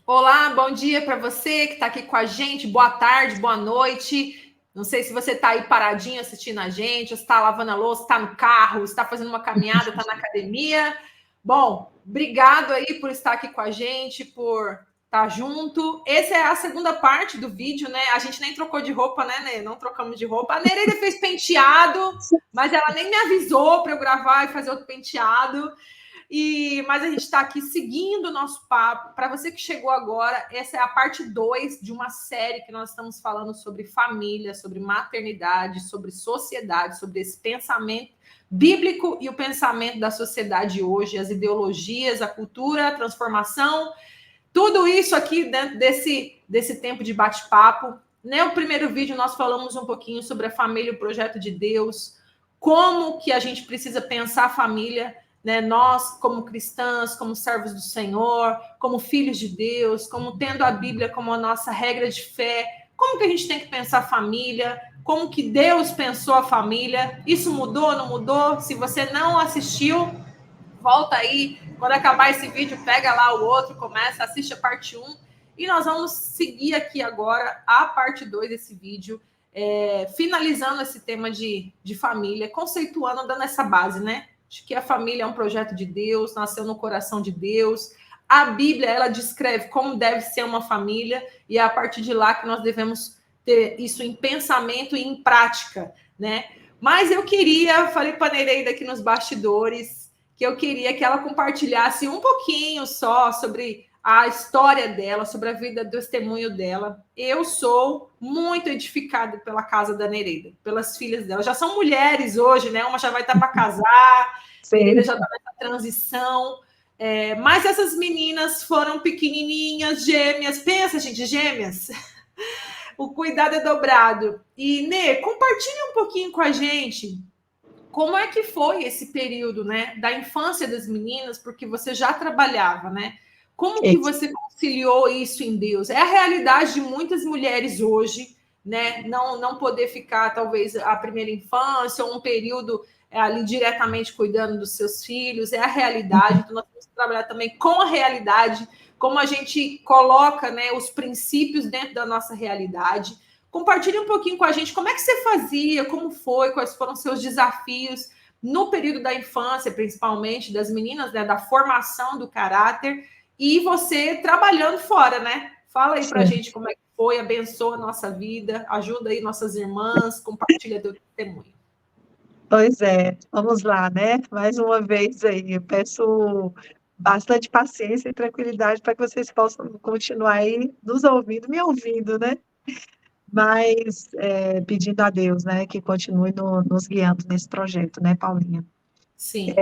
Olá, bom dia para você que está aqui com a gente. Boa tarde, boa noite. Não sei se você está aí paradinho assistindo a gente, ou se está lavando a louça, está no carro, está fazendo uma caminhada, está na academia. Bom, obrigado aí por estar aqui com a gente, por estar junto. Essa é a segunda parte do vídeo, né? A gente nem trocou de roupa, né, Nê? Não trocamos de roupa. A Nereida fez penteado, mas ela nem me avisou para eu gravar e fazer outro penteado. Mas a gente está aqui seguindo o nosso papo. Para você que chegou agora, essa é a parte 2 de uma série que nós estamos falando sobre família, sobre maternidade, sobre sociedade, sobre esse pensamento bíblico e o pensamento da sociedade hoje, as ideologias, a cultura, a transformação, tudo isso aqui dentro desse tempo de bate-papo. No primeiro vídeo, nós falamos um pouquinho sobre a família e o projeto de Deus, como que a gente precisa pensar a família, né? Nós, como cristãs, como servos do Senhor, como filhos de Deus, como tendo a Bíblia como a nossa regra de fé, como que a gente tem que pensar a família, como que Deus pensou a família. Isso mudou, não mudou? Se você não assistiu, volta aí, quando acabar esse vídeo, pega lá o outro, começa, assiste a parte 1, e nós vamos seguir aqui agora a parte 2 desse vídeo, finalizando esse tema de família, conceituando, dando essa base, né? De que a família é um projeto de Deus, nasceu no coração de Deus. A Bíblia, ela descreve como deve ser uma família, e é a partir de lá que nós devemos ter isso em pensamento e em prática, né? Mas eu falei para a Nereida aqui nos bastidores, que eu queria que ela compartilhasse um pouquinho só sobre a história dela, sobre a vida, do testemunho dela. Eu sou muito edificada pela casa da Nereida, pelas filhas dela. Já são mulheres hoje, né? Uma já vai estar para casar, Nereida Sim. já está nessa transição. Mas essas meninas foram pequenininhas, gêmeas. Pensa, gente, gêmeas. O cuidado é dobrado. E, Nê, compartilha um pouquinho com a gente como é que foi esse período, né, da infância das meninas, porque você já trabalhava, né? Como que você conciliou isso em Deus? É a realidade de muitas mulheres hoje, né? Não poder ficar, talvez, a primeira infância ou um período ali diretamente cuidando dos seus filhos. É a realidade. Então, nós temos que trabalhar também com a realidade, como a gente coloca, né, os princípios dentro da nossa realidade. Compartilhe um pouquinho com a gente como é que você fazia, como foi, quais foram seus desafios no período da infância, principalmente das meninas, né, da formação do caráter, e você trabalhando fora, né? Fala aí pra gente como é que foi, abençoa a nossa vida, ajuda aí nossas irmãs, compartilha teu testemunho. Pois é, vamos lá, né? Mais uma vez aí, eu peço bastante paciência e tranquilidade para que vocês possam continuar aí nos ouvindo, me ouvindo, né? Mas pedindo a Deus, né, que continue nos guiando nesse projeto, né, Paulinha? Sim.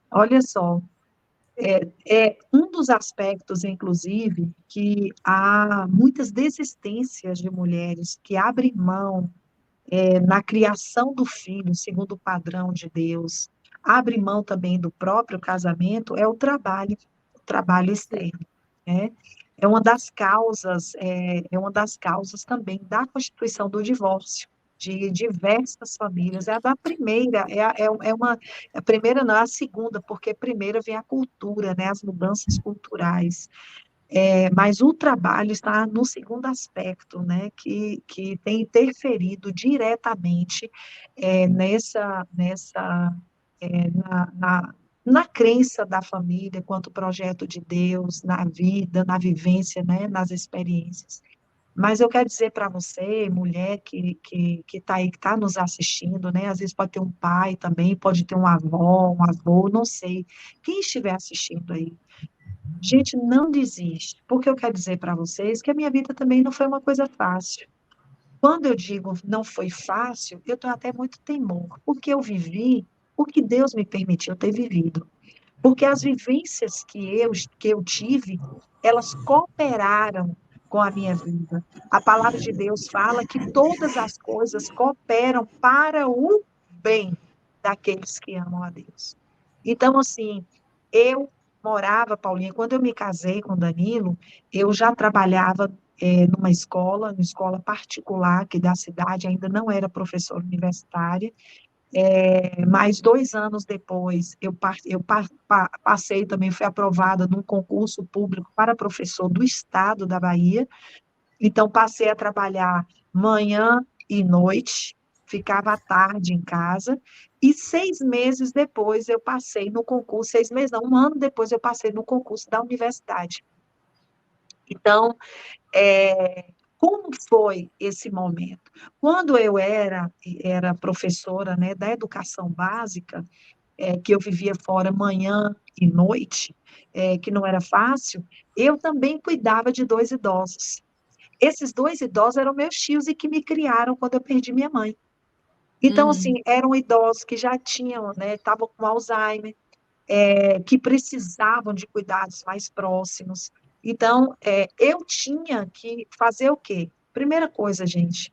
Olha só, é um dos aspectos, inclusive, que há muitas desistências de mulheres que abrem mão na criação do filho, segundo o padrão de Deus, abre mão também do próprio casamento, é o trabalho Sim. externo, né? É uma das causas também da constituição do divórcio de diversas famílias. É a da primeira, a primeira não, é a segunda, porque primeiro vem a cultura, né? As mudanças culturais. Mas o trabalho está no segundo aspecto, né, que tem interferido diretamente na crença da família quanto projeto de Deus, na vida, na vivência, né, nas experiências. Mas eu quero dizer para você, mulher que está aí, que está nos assistindo, né? Às vezes pode ter um pai também, pode ter uma avó, um avô, não sei. Quem estiver assistindo aí, gente, não desiste, porque eu quero dizer para vocês que a minha vida também não foi uma coisa fácil. Quando eu digo não foi fácil, eu tenho até muito temor, porque eu vivi o que Deus me permitiu ter vivido. Porque as vivências que eu tive, elas cooperaram com a minha vida. A palavra de Deus fala que todas as coisas cooperam para o bem daqueles que amam a Deus. Então, assim, eu morava, Paulinha, quando eu me casei com Danilo, eu já trabalhava numa escola particular aqui da cidade, ainda não era professora universitária, Mais 2 anos depois, passei também, fui aprovada num concurso público para professor do estado da Bahia. Então, passei a trabalhar manhã e noite, ficava à tarde em casa, e 6 meses depois eu passei no concurso, 6 meses não, um ano depois eu passei no concurso da universidade. Então, como foi esse momento? Quando eu era professora, né, da educação básica, que eu vivia fora manhã e noite, que não era fácil, eu também cuidava de 2 idosos. Esses 2 idosos eram meus tios e que me criaram quando eu perdi minha mãe. Então, assim, Uhum. eram idosos que já tinham, né, estavam com Alzheimer, que precisavam de cuidados mais próximos. Então, eu tinha que fazer o quê? Primeira coisa, gente,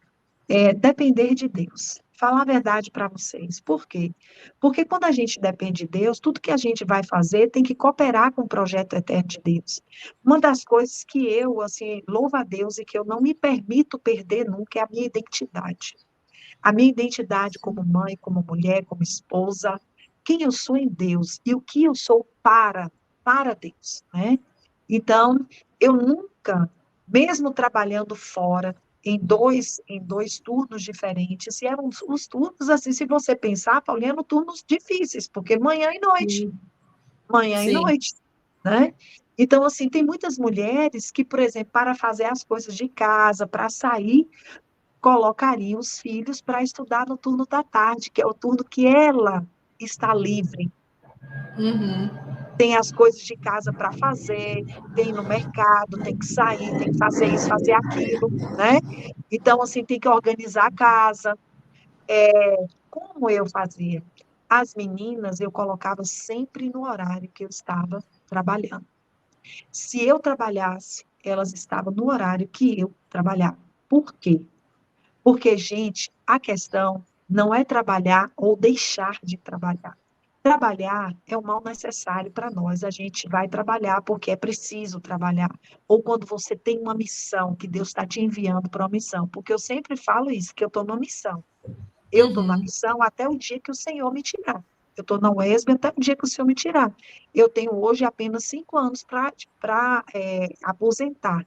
depender de Deus. Falar a verdade para vocês. Por quê? Porque quando a gente depende de Deus, tudo que a gente vai fazer tem que cooperar com o projeto eterno de Deus. Uma das coisas que eu, assim, louvo a Deus e que eu não me permito perder nunca é a minha identidade. A minha identidade como mãe, como mulher, como esposa, quem eu sou em Deus e o que eu sou para Deus, né? Então, eu nunca, mesmo trabalhando fora, em dois turnos diferentes, e eram os turnos, assim, se você pensar, Paulinha, eram turnos difíceis, porque Sim. manhã e Sim. noite, né? Então, assim, tem muitas mulheres que, por exemplo, para fazer as coisas de casa, para sair, colocariam os filhos para estudar no turno da tarde, que é o turno que ela está livre. Uhum. Tem as coisas de casa para fazer, tem no mercado, tem que sair, tem que fazer isso, fazer aquilo, né? Então, assim, tem que organizar a casa. Como eu fazia? As meninas eu colocava sempre no horário que eu estava trabalhando. Se eu trabalhasse, elas estavam no horário que eu trabalhava. Por quê? Porque, gente, a questão não é trabalhar ou deixar de trabalhar. Trabalhar é o mal necessário para nós. A gente vai trabalhar porque é preciso trabalhar. Ou quando você tem uma missão, que Deus está te enviando para uma missão. Porque eu sempre falo isso, que eu estou numa missão. Eu estou na Uhum. missão até o dia que o Senhor me tirar. Eu estou na UESB até o dia que o Senhor me tirar. Eu tenho hoje apenas 5 anos para aposentar.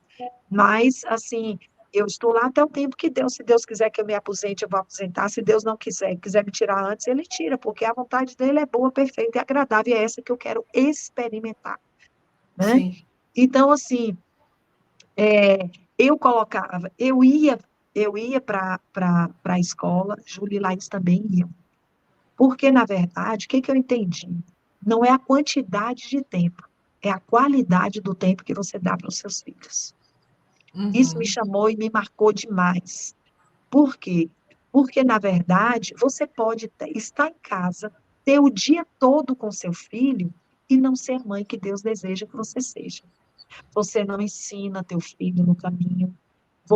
Mas, assim, eu estou lá até o tempo que Deus, se Deus quiser que eu me aposente, eu vou aposentar. Se Deus não quiser me tirar antes, Ele tira, porque a vontade dele é boa, perfeita e agradável, e é essa que eu quero experimentar, né? Sim. Então, assim, é, eu ia para a escola, Júlia e Laís também iam. Porque, na verdade, o que que eu entendi? Não é a quantidade de tempo, é a qualidade do tempo que você dá para os seus filhos. Isso me Uhum. chamou e me marcou demais. Por quê? Porque, na verdade, você pode estar em casa, ter o dia todo com seu filho e não ser a mãe que Deus deseja que você seja. Você não ensina teu filho no caminho.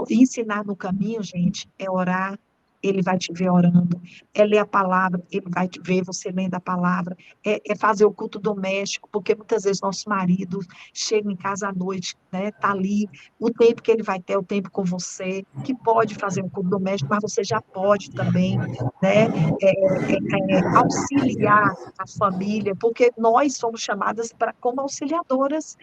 Ensinar no caminho, gente, é orar, ele vai te ver orando, é ler a palavra, ele vai te ver você lendo a palavra, é fazer o culto doméstico, porque muitas vezes nosso marido chega em casa à noite, né, tá ali, o tempo que ele vai ter, é o tempo com você, que pode fazer um culto doméstico, mas você já pode também, né, auxiliar a família, porque nós somos chamadas como auxiliadoras,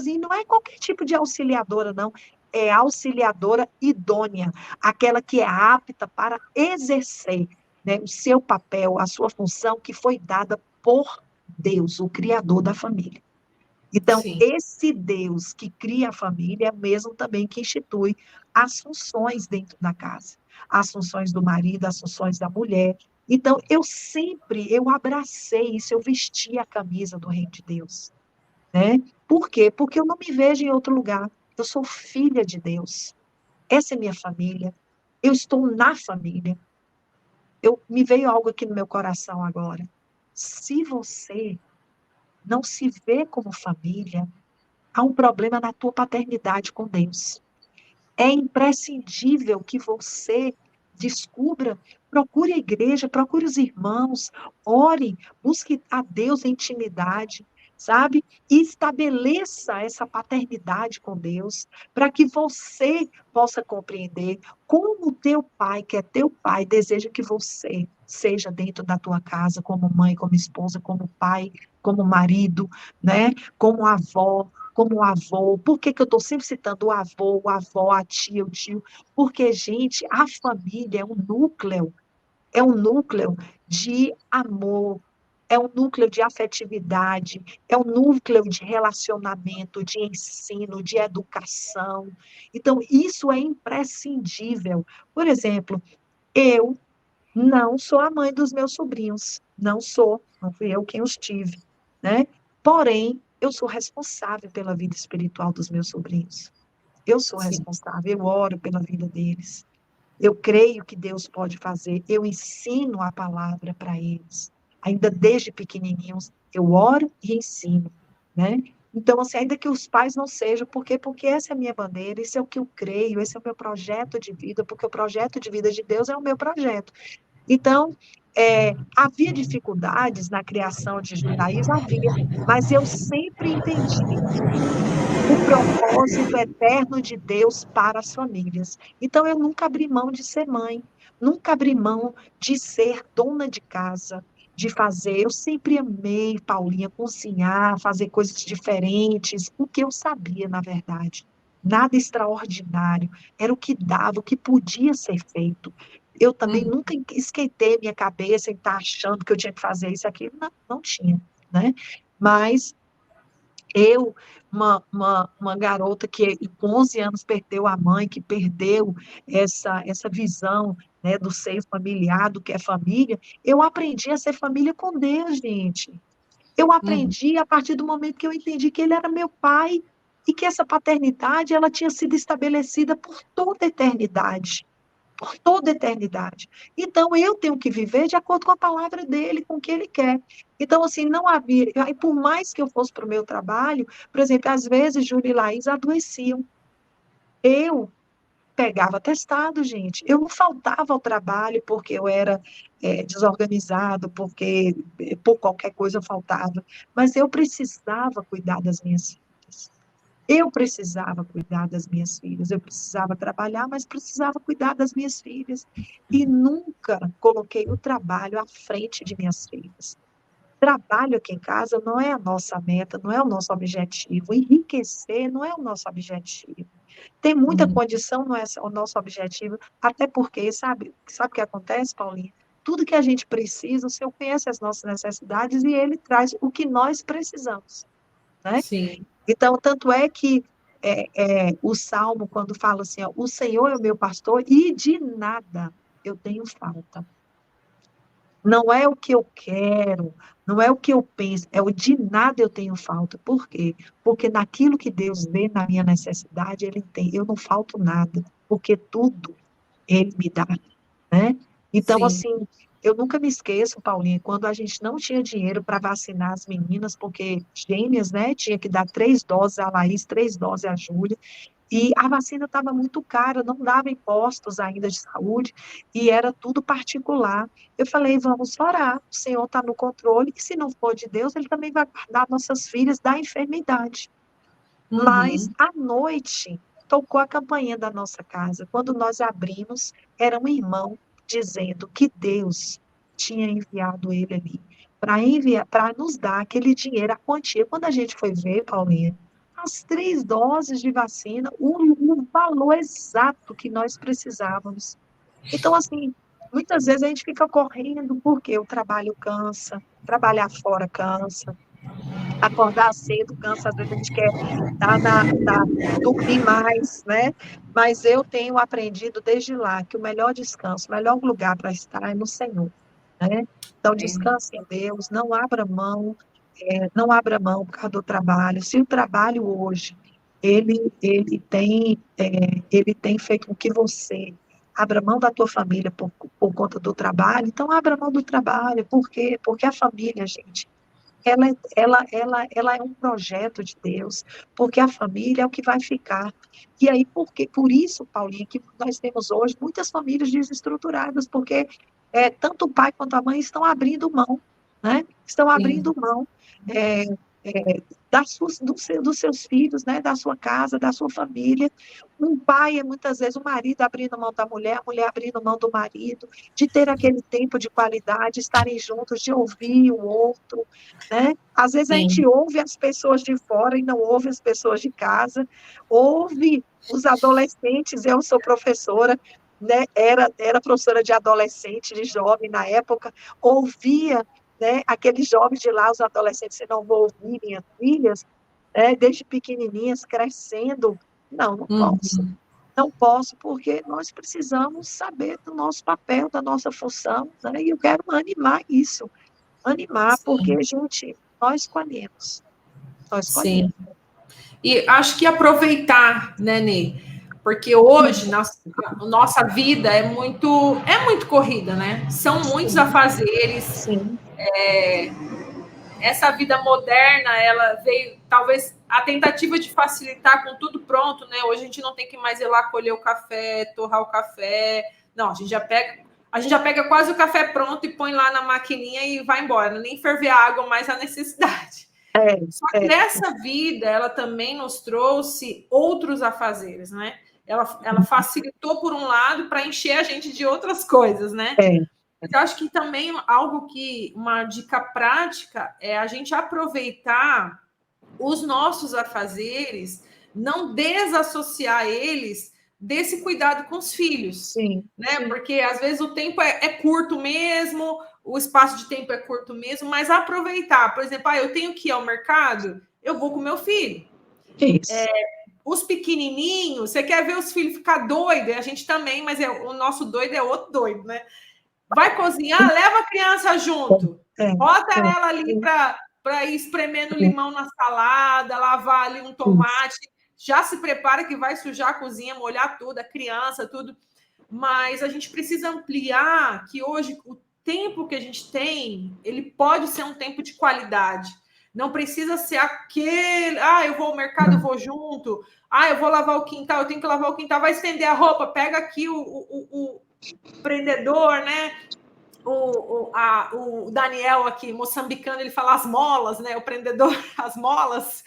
e não é qualquer tipo de auxiliadora, não, é auxiliadora idônea, aquela que é apta para exercer, né, o seu papel, a sua função que foi dada por Deus, o Criador da família. Então, Sim. esse Deus que cria a família é mesmo também que institui as funções dentro da casa, as funções do marido, as funções da mulher. Então, eu abracei isso, eu vesti a camisa do Reino de Deus, né? Por quê? Porque eu não me vejo em outro lugar. Eu sou filha de Deus. Essa é minha família. Eu estou na família. Me veio algo aqui no meu coração agora. Se você não se vê como família, há um problema na tua paternidade com Deus. É imprescindível que você descubra, procure a igreja, procure os irmãos, ore, busque a Deus em intimidade, sabe? E estabeleça essa paternidade com Deus, para que você possa compreender como o teu pai, que é teu pai, deseja que você seja dentro da tua casa, como mãe, como esposa, como pai, como marido, né? Como avó, como avô. Por que que eu estou sempre citando o avô, a avó, a tia, o tio? Porque, gente, a família é um núcleo de amor, é um núcleo de afetividade, é um núcleo de relacionamento, de ensino, de educação. Então, isso é imprescindível. Por exemplo, eu não sou a mãe dos meus sobrinhos, não sou, não fui eu quem os tive, né? Porém, eu sou responsável pela vida espiritual dos meus sobrinhos. Eu sou Sim. responsável, eu oro pela vida deles. Eu creio que Deus pode fazer, eu ensino a palavra para eles. Ainda desde pequenininhos, eu oro e ensino, né? Então, assim, ainda que os pais não sejam, por quê? Porque essa é a minha bandeira, isso é o que eu creio, esse é o meu projeto de vida, porque o projeto de vida de Deus é o meu projeto. Então, havia dificuldades na criação de Judaís, havia, mas eu sempre entendi o propósito eterno de Deus para as famílias. Então, eu nunca abri mão de ser mãe, nunca abri mão de ser dona de casa, de fazer. Eu sempre amei, Paulinha, cozinhar, fazer coisas diferentes, o que eu sabia, na verdade. Nada extraordinário, era o que dava, o que podia ser feito. Eu também Uhum. nunca esquentei minha cabeça em estar achando que eu tinha que fazer isso, aquilo, não, não tinha, né? Mas eu, uma garota que com 11 anos perdeu a mãe, que perdeu essa visão, né, do seio familiar, do que é família, eu aprendi a ser família com Deus, gente. Eu Uhum. aprendi a partir do momento que eu entendi que ele era meu pai e que essa paternidade ela tinha sido estabelecida por toda a eternidade, por toda a eternidade. Então, eu tenho que viver de acordo com a palavra dele, com o que ele quer. Então, assim, não havia. Aí, por mais que eu fosse para o meu trabalho, por exemplo, às vezes, Júlia e Laís adoeciam. Eu pegava atestado, gente. Eu não faltava ao trabalho porque eu era desorganizado, porque por qualquer coisa eu faltava. Mas eu precisava cuidar das minhas filhas. Eu precisava cuidar das minhas filhas, eu precisava trabalhar, mas precisava cuidar das minhas filhas. E nunca coloquei o trabalho à frente de minhas filhas. Trabalho aqui em casa não é a nossa meta, não é o nosso objetivo. Enriquecer não é o nosso objetivo. Ter muita Uhum. condição não é o nosso objetivo, até porque, sabe o que acontece, Paulinha? Tudo que a gente precisa, o Senhor conhece as nossas necessidades e Ele traz o que nós precisamos, né? Sim. Então, tanto é que o Salmo, quando fala assim, ó, o Senhor é o meu pastor e de nada eu tenho falta. Não é o que eu quero, não é o que eu penso, é o de nada eu tenho falta. Por quê? Porque naquilo que Deus vê na minha necessidade, Ele tem. Eu não falto nada, porque tudo Ele me dá, né? Então, Sim. assim, eu nunca me esqueço, Paulinha, quando a gente não tinha dinheiro para vacinar as meninas, porque gêmeas, né? Tinha que dar 3 doses a Laís, 3 doses a Júlia. E a vacina estava muito cara, não dava impostos ainda de saúde, e era tudo particular. Eu falei, vamos orar, o Senhor está no controle, e se não for de Deus, Ele também vai guardar nossas filhas da enfermidade. Mas, Uhum. à noite, tocou a campainha da nossa casa. Quando nós abrimos, era um irmão dizendo que Deus tinha enviado ele ali para enviar, para nos dar aquele dinheiro, a quantia. Quando a gente foi ver, Paulinha, as 3 doses de vacina, o valor exato que nós precisávamos. Então, assim, muitas vezes a gente fica correndo porque o trabalho cansa, trabalhar fora cansa, acordar cedo, cansa, às vezes a gente quer dormir mais, né? Mas eu tenho aprendido desde lá que o melhor descanso, o melhor lugar para estar é no Senhor, né? Então, É. descanse em Deus, não abra mão por causa do trabalho. Se o trabalho hoje, ele tem feito com que você abra mão da tua família por conta do trabalho, então abra mão do trabalho, por quê? Porque a família, gente, ela é um projeto de Deus, porque a família é o que vai ficar. E aí, por isso, Paulinha, que nós temos hoje muitas famílias desestruturadas, porque tanto o pai quanto a mãe estão abrindo mão, né? Estão Sim. abrindo mão. dos seus filhos, né, da sua casa, da sua família. Um pai é muitas vezes o marido abrindo mão da mulher, a mulher abrindo mão do marido, de ter aquele tempo de qualidade, estarem juntos, de ouvir o outro, né? Às vezes a gente Sim, ouve as pessoas de fora e não ouve as pessoas de casa, ouve os adolescentes. Eu sou professora, né? Era professora de adolescente, de jovem na época, ouvia, né, aqueles jovens de lá, os adolescentes, se não vou ouvir minhas filhas, desde pequenininhas, crescendo. Não, não posso. uhum, Não posso, porque nós precisamos saber do nosso papel, da nossa função, né? E eu quero animar isso, animar, porque, sim, gente, nós escolhemos, nós escolhemos. sim. E acho que aproveitar, né, Ney? Porque hoje nossa vida é muito corrida, né? São muitos Sim, afazeres. sim, Essa vida moderna, ela veio, talvez, a tentativa de facilitar com tudo pronto, né? Hoje a gente não tem que mais ir lá colher o café, torrar o café. Não, a gente já pega quase o café pronto e põe lá na maquininha e vai embora. Nem ferver a água mais a necessidade. Só que é, essa vida, ela também nos trouxe outros afazeres, né? Ela facilitou por um lado para encher a gente de outras coisas, né? é, Mas eu acho que também uma dica prática é a gente aproveitar os nossos afazeres, não desassociar eles desse cuidado com os filhos, sim, né? sim, Porque às vezes o tempo é curto mesmo, o espaço de tempo é curto mesmo, mas aproveitar, por exemplo, eu tenho que ir ao mercado, eu vou com meu filho. isso. Os pequenininhos, você quer ver os filhos ficar doidos? A gente também, mas o nosso doido é outro doido, né? Vai cozinhar, leva a criança junto. É, Bota é, ela ali para ir espremendo é, limão na salada, lavar ali um isso, tomate. Já se prepara que vai sujar a cozinha, molhar tudo, a criança, tudo. Mas a gente precisa ampliar que hoje o tempo que a gente tem, ele pode ser um tempo de qualidade. Não precisa ser aquele, eu vou ao mercado, eu vou junto, eu vou lavar o quintal, eu tenho que lavar o quintal, vai estender a roupa, pega aqui o prendedor, né? O Daniel aqui, moçambicano, ele fala as molas, né? O prendedor, as molas.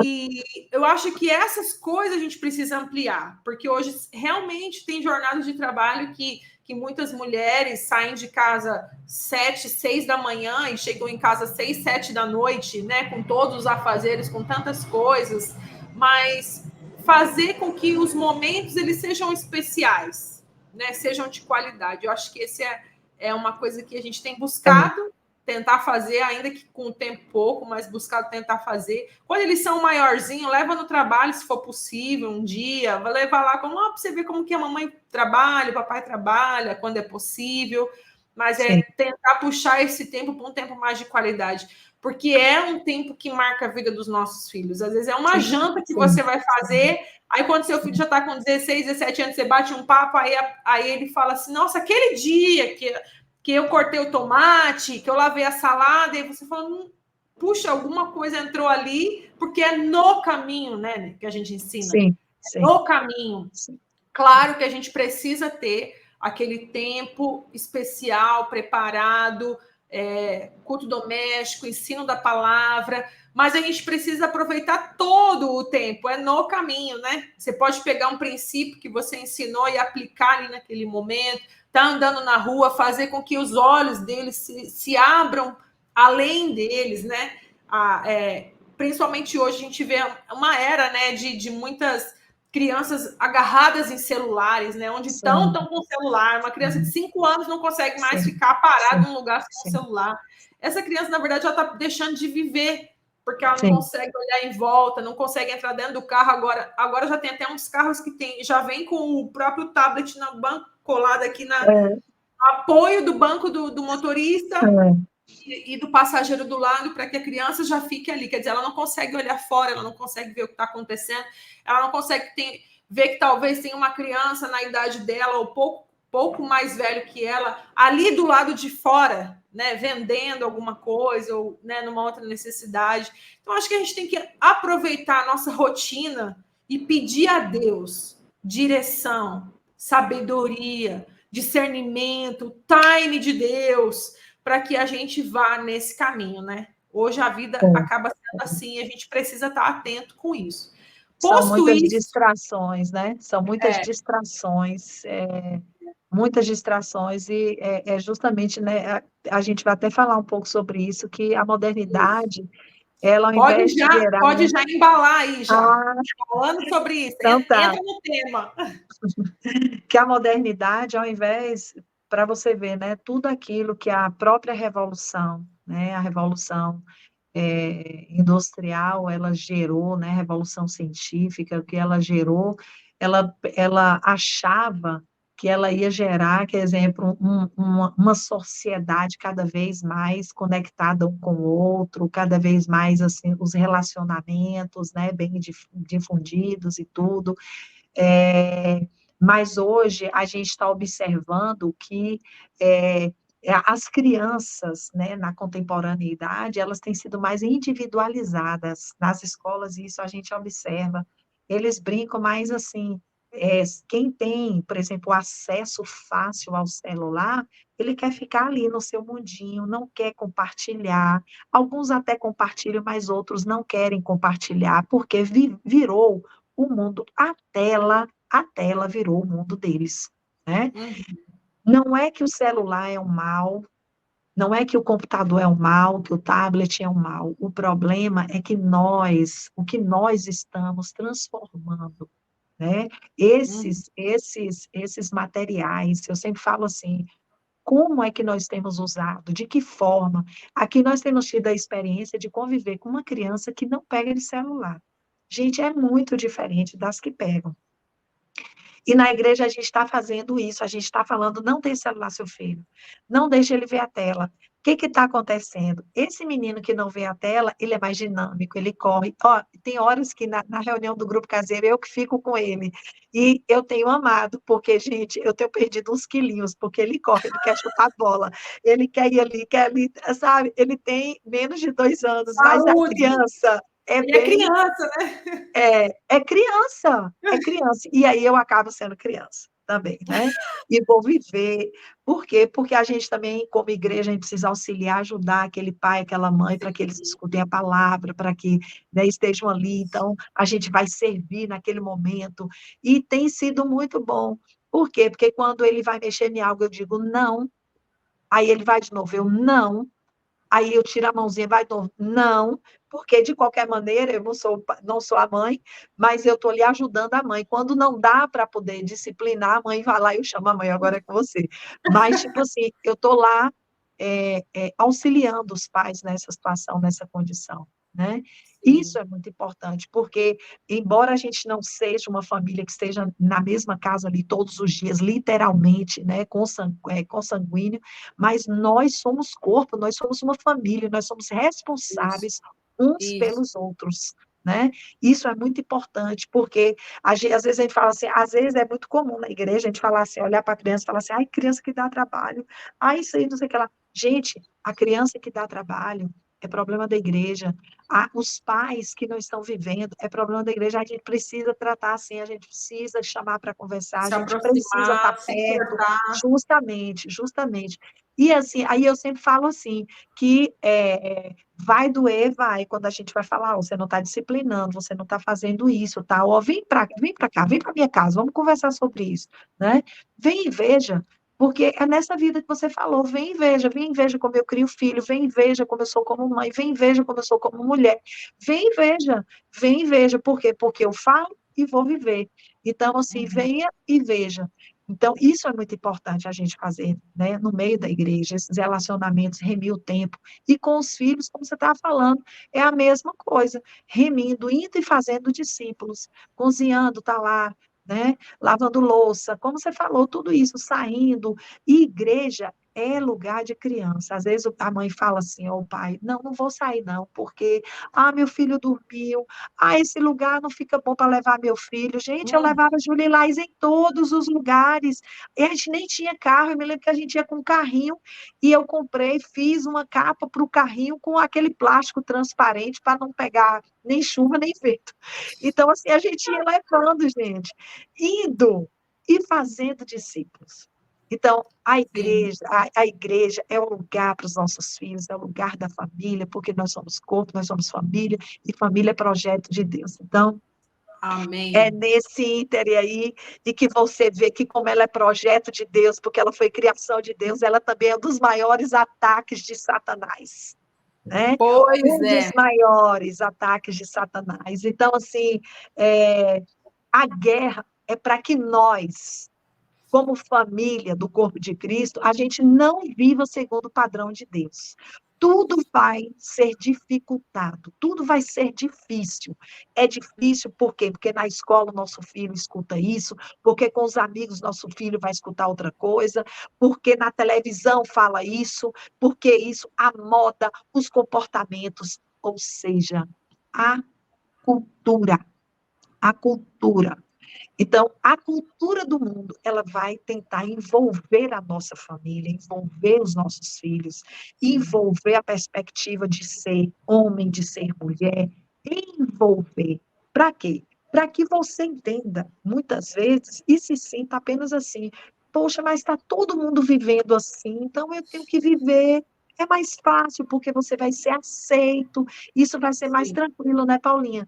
E eu acho que essas coisas a gente precisa ampliar, porque hoje realmente tem jornadas de trabalho que muitas mulheres saem de casa 7, 6 da manhã e chegam em casa 6, 7 da noite, né? Com todos os afazeres, com tantas coisas, mas fazer com que os momentos eles sejam especiais, né? Sejam de qualidade. Eu acho que esse é uma coisa que a gente tem é, buscado tentar fazer, ainda que com o tempo pouco, mas buscar tentar fazer. Quando eles são maiorzinhos, leva no trabalho, se for possível, um dia, vai levar lá para você ver como que a mamãe trabalha, o papai trabalha, quando é possível, mas é sim, tentar puxar esse tempo para um tempo mais de qualidade, porque é um tempo que marca a vida dos nossos filhos. Às vezes é uma sim, janta que sim, você vai fazer, aí quando seu filho já está com 16, 17 anos, você bate um papo, aí ele fala assim, nossa, aquele dia que eu cortei o tomate, que eu lavei a salada, e você fala, puxa, alguma coisa entrou ali, porque é no caminho, né, que a gente ensina. sim, É sim, no caminho. sim, Claro que a gente precisa ter aquele tempo especial, preparado, culto doméstico, ensino da palavra, mas a gente precisa aproveitar todo o tempo, é no caminho, né? Você pode pegar um princípio que você ensinou e aplicar ali naquele momento, tá andando na rua, fazer com que os olhos deles se abram além deles, né? Principalmente hoje a gente vê uma era, né, de muitas crianças agarradas em celulares, né? Onde estão sim, com o celular. Uma criança de 5 anos não consegue mais sim, ficar parada sim, num lugar sem o sim, celular. Essa criança, na verdade, já está deixando de viver, porque ela não sim, consegue olhar em volta, não consegue entrar dentro do carro. Agora já tem até uns carros que já vem com o próprio tablet no banco, colado aqui no é, apoio do banco do motorista é, e do passageiro do lado, para que a criança já fique ali. Quer dizer, ela não consegue olhar fora, ela não consegue ver o que está acontecendo, ela não consegue ver que talvez tenha uma criança na idade dela, ou pouco mais velho que ela, ali do lado de fora, né, vendendo alguma coisa, ou, né, numa outra necessidade. Então, acho que a gente tem que aproveitar a nossa rotina e pedir a Deus direção, sabedoria, discernimento, time de Deus, para que a gente vá nesse caminho, né? Hoje a vida É. acaba sendo assim, e a gente precisa estar atento com isso. São Posto muitas isso, distrações, né? São muitas distrações, e é justamente, né, a gente vai até falar um pouco sobre isso, que a modernidade, ela ao invés de gerar... pode já embalar aí já. Ah, Falando sobre isso, então tá. entra no tema. Que a modernidade, ao invés, para você ver, né, tudo aquilo que a própria revolução, né, a revolução industrial, ela gerou, né, revolução científica, o que ela gerou, ela achava que ela ia gerar, por exemplo, uma sociedade cada vez mais conectada um com o outro, cada vez mais, assim, os relacionamentos, né, bem difundidos e tudo, mas hoje a gente está observando que é, as crianças, né, na contemporaneidade, elas têm sido mais individualizadas nas escolas, e isso a gente observa. Eles brincam mais assim, quem tem, por exemplo, acesso fácil ao celular, ele quer ficar ali no seu mundinho, não quer compartilhar. Alguns até compartilham, mas outros não querem compartilhar, porque virou o mundo, a tela virou o mundo deles, né? Uhum. Não é que o celular é um mal, não é que o computador é um mal, que o tablet é um mal. O problema é que o que nós estamos transformando, né? Uhum. Esses materiais, eu sempre falo assim, como é que nós temos usado? De que forma? Aqui nós temos tido a experiência de conviver com uma criança que não pega de celular. Gente, é muito diferente das que pegam. E na igreja a gente está fazendo isso, a gente está falando, não tem celular, seu filho, não deixe ele ver a tela. O que está acontecendo? Esse menino que não vê a tela, ele é mais dinâmico, ele corre. Ó, tem horas que na reunião do grupo caseiro eu que fico com ele. E eu tenho amado, porque, gente, eu tenho perdido uns quilinhos, porque ele corre, ele quer chutar a bola, ele quer ali, sabe? Ele tem menos de 2 anos, mas a Saúde. criança é Ele é bem criança, né? é criança, é criança. E aí eu acabo sendo criança também, né? E vou viver. Por quê? Porque a gente também, como igreja, a gente precisa auxiliar, ajudar aquele pai, aquela mãe, para que eles escutem a palavra, para que, né, estejam ali. Então, a gente vai servir naquele momento. E tem sido muito bom. Por quê? Porque quando ele vai mexer em algo, eu digo não. Aí ele vai de novo, eu não. Aí eu tiro a mãozinha, vai de novo. Não, porque de qualquer maneira eu não sou a mãe, mas eu estou lhe ajudando a mãe. Quando não dá para poder disciplinar, a mãe vai lá e eu chamo a mãe, agora é com você. Mas, tipo assim, eu estou lá auxiliando os pais nessa situação, nessa condição, né? Isso Sim. é muito importante, porque, embora a gente não seja uma família que esteja na mesma casa ali todos os dias, literalmente, né, consanguíneo, mas nós somos corpo, nós somos uma família, nós somos Isso. responsáveis uns Isso. pelos outros, né? Isso é muito importante, porque às vezes a gente fala assim, às vezes é muito comum na igreja a gente falar assim, olhar para a criança e falar assim, ai, criança que dá trabalho, ai, isso aí, não sei o que lá. Gente, a criança que dá trabalho é problema da igreja. Os pais que não estão vivendo é problema da igreja. A gente precisa tratar assim, a gente precisa chamar para conversar, a Se gente precisa estar aproximar, se perto, importar. justamente, justamente. E assim, aí eu sempre falo assim, que vai doer, vai, quando a gente vai falar, ó, você não está disciplinando, você não está fazendo isso, tá? Ó, vem para cá, vem para minha casa, vamos conversar sobre isso, né? Vem e veja, porque é nessa vida que você falou, vem e veja como eu crio filho, vem e veja como eu sou como mãe, vem e veja como eu sou como mulher, vem e veja, por quê? Porque eu falo e vou viver. Então, assim, Uhum. venha e veja. Então, isso é muito importante a gente fazer, né, no meio da igreja, esses relacionamentos, remir o tempo. E com os filhos, como você estava falando, é a mesma coisa, remindo, indo e fazendo discípulos, cozinhando, tá lá, né, lavando louça, como você falou, tudo isso, saindo. E igreja é lugar de criança. Às vezes a mãe fala assim, ou o pai, não, não vou sair não, porque, meu filho dormiu, esse lugar não fica bom para levar meu filho. Gente, eu Uhum. levava a Júlia e Laís em todos os lugares, e a gente nem tinha carro, eu me lembro que a gente ia com um carrinho, e eu comprei, fiz uma capa para o carrinho com aquele plástico transparente para não pegar nem chuva, nem vento. Então, assim, a gente ia levando, gente, indo e fazendo discípulos. Então, Sim. a igreja é o lugar para os nossos filhos, é o lugar da família, porque nós somos corpo, nós somos família, e família é projeto de Deus. Então, é Amém. nesse íntere aí, e que você vê que como ela é projeto de Deus, porque ela foi criação de Deus, ela também é um dos maiores ataques de Satanás, né? Pois Um dos é. maiores ataques de Satanás. Então, assim, a guerra é para que nós, como família do corpo de Cristo, a gente não viva segundo o padrão de Deus. Tudo vai ser dificultado, tudo vai ser difícil. É difícil por quê? Porque na escola o nosso filho escuta isso, porque com os amigos nosso filho vai escutar outra coisa, porque na televisão fala isso, porque isso, a moda, os comportamentos, ou seja, a cultura, a cultura. Então, a cultura do mundo, ela vai tentar envolver a nossa família, envolver os nossos filhos, Sim. envolver a perspectiva de ser homem, de ser mulher, envolver. Para quê? Para que você entenda, muitas vezes, e se sinta apenas assim, poxa, mas está todo mundo vivendo assim, então eu tenho que viver. É mais fácil, porque você vai ser aceito, isso vai ser mais Sim. tranquilo, né, Paulinha?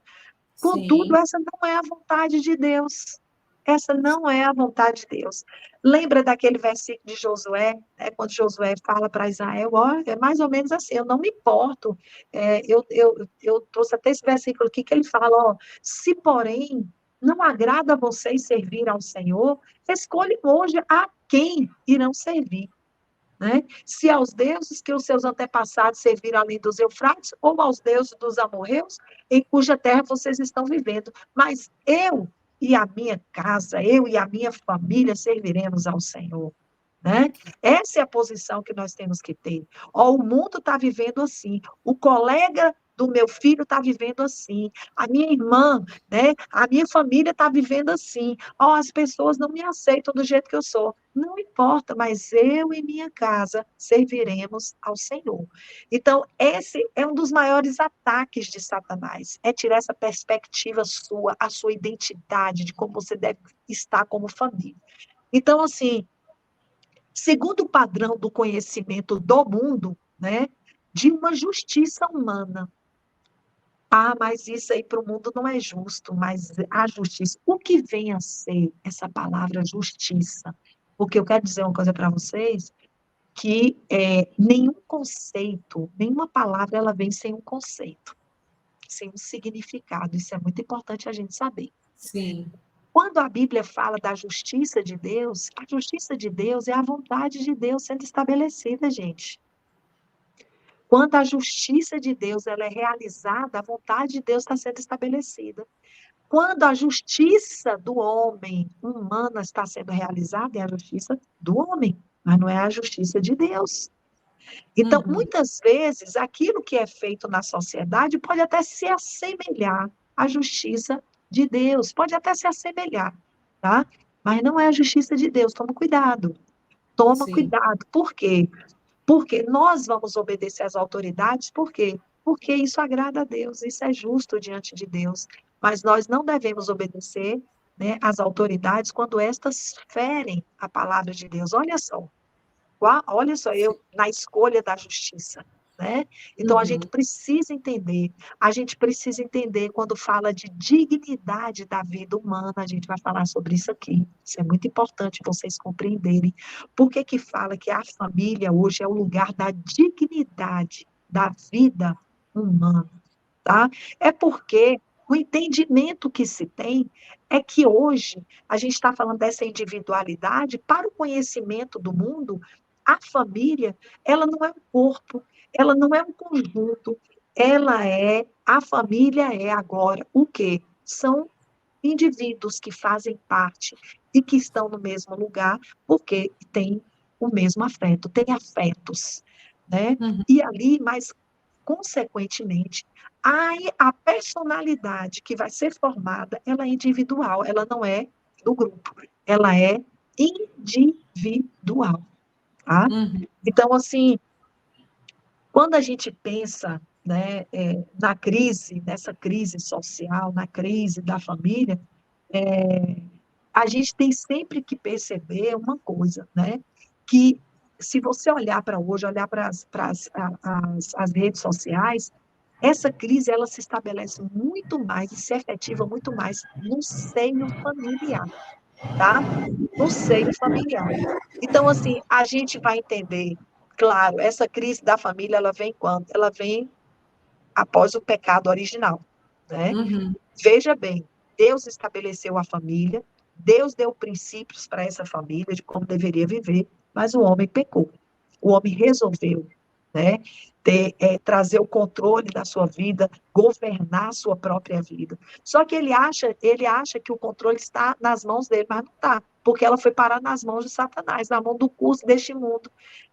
Contudo, Sim. essa não é a vontade de Deus. Essa não é a vontade de Deus. Lembra daquele versículo de Josué, né, quando Josué fala para Israel, ó, é mais ou menos assim, eu não me importo. Eu trouxe até esse versículo aqui que ele fala, ó, se porém não agrada a vocês servir ao Senhor, escolhem hoje a quem irão servir. Né? Se aos deuses que os seus antepassados serviram além dos Eufrates, ou aos deuses dos amorreus, em cuja terra vocês estão vivendo. Mas eu e a minha casa, eu e a minha família serviremos ao Senhor. Né? Essa é a posição que nós temos que ter. Ó, o mundo está vivendo assim, o colega do meu filho está vivendo assim, a minha irmã, né? A minha família está vivendo assim. Ó, as pessoas não me aceitam do jeito que eu sou. Não importa, mas eu e minha casa serviremos ao Senhor. Então, esse é um dos maiores ataques de Satanás, é tirar essa perspectiva sua, a sua identidade, de como você deve estar como família. Então, assim, segundo o padrão do conhecimento do mundo, né, de uma justiça humana. Ah, mas isso aí para o mundo não é justo, mas a justiça, o que vem a ser essa palavra justiça? Porque eu quero dizer uma coisa para vocês, que nenhum conceito, nenhuma palavra, ela vem sem um conceito, sem um significado. Isso é muito importante a gente saber. Sim. Quando a Bíblia fala da justiça de Deus, a justiça de Deus é a vontade de Deus sendo estabelecida, gente. Quando a justiça de Deus ela é realizada, a vontade de Deus está sendo estabelecida. Quando a justiça do homem humana está sendo realizada, é a justiça do homem, mas não é a justiça de Deus. Então, Uhum. muitas vezes, aquilo que é feito na sociedade pode até se assemelhar à justiça de Deus, pode até se assemelhar, tá? Mas não é a justiça de Deus, toma cuidado. Toma Sim. cuidado. Por quê? Porque nós vamos obedecer às autoridades, por quê? Porque isso agrada a Deus, isso é justo diante de Deus. Mas nós não devemos obedecer, né, às autoridades quando estas ferem a palavra de Deus. Olha só, eu na escolha da justiça, né? Então Uhum. a gente precisa entender quando fala de dignidade da vida humana, a gente vai falar sobre isso aqui. Isso é muito importante vocês compreenderem. Por que que fala que a família hoje é o lugar da dignidade da vida humana, tá? É porque o entendimento que se tem é que hoje a gente está falando dessa individualidade para o conhecimento do mundo, a família, ela não é um corpo, ela não é um conjunto, a família é agora o quê? São indivíduos que fazem parte e que estão no mesmo lugar, porque têm o mesmo afeto, têm afetos, né? Uhum. E ali, mas consequentemente, a personalidade que vai ser formada, ela é individual, ela não é do grupo, ela é individual. Tá? Uhum. Então, assim, quando a gente pensa, né, nessa crise social, na crise da família, a gente tem sempre que perceber uma coisa, né? que, se você olhar para hoje, olhar para as redes sociais, essa crise ela se estabelece muito mais e se efetiva muito mais no seio familiar, tá? No seio familiar. Então, assim, a gente vai entender, claro, essa crise da família, ela vem quando? Ela vem após o pecado original, né? Uhum. Veja bem, Deus estabeleceu a família, Deus deu princípios para essa família de como deveria viver, mas o homem pecou. O homem resolveu, né, trazer o controle da sua vida, governar a sua própria vida. Só que ele acha que o controle está nas mãos dele, mas não está, porque ela foi parar nas mãos de Satanás, na mão do curso deste mundo,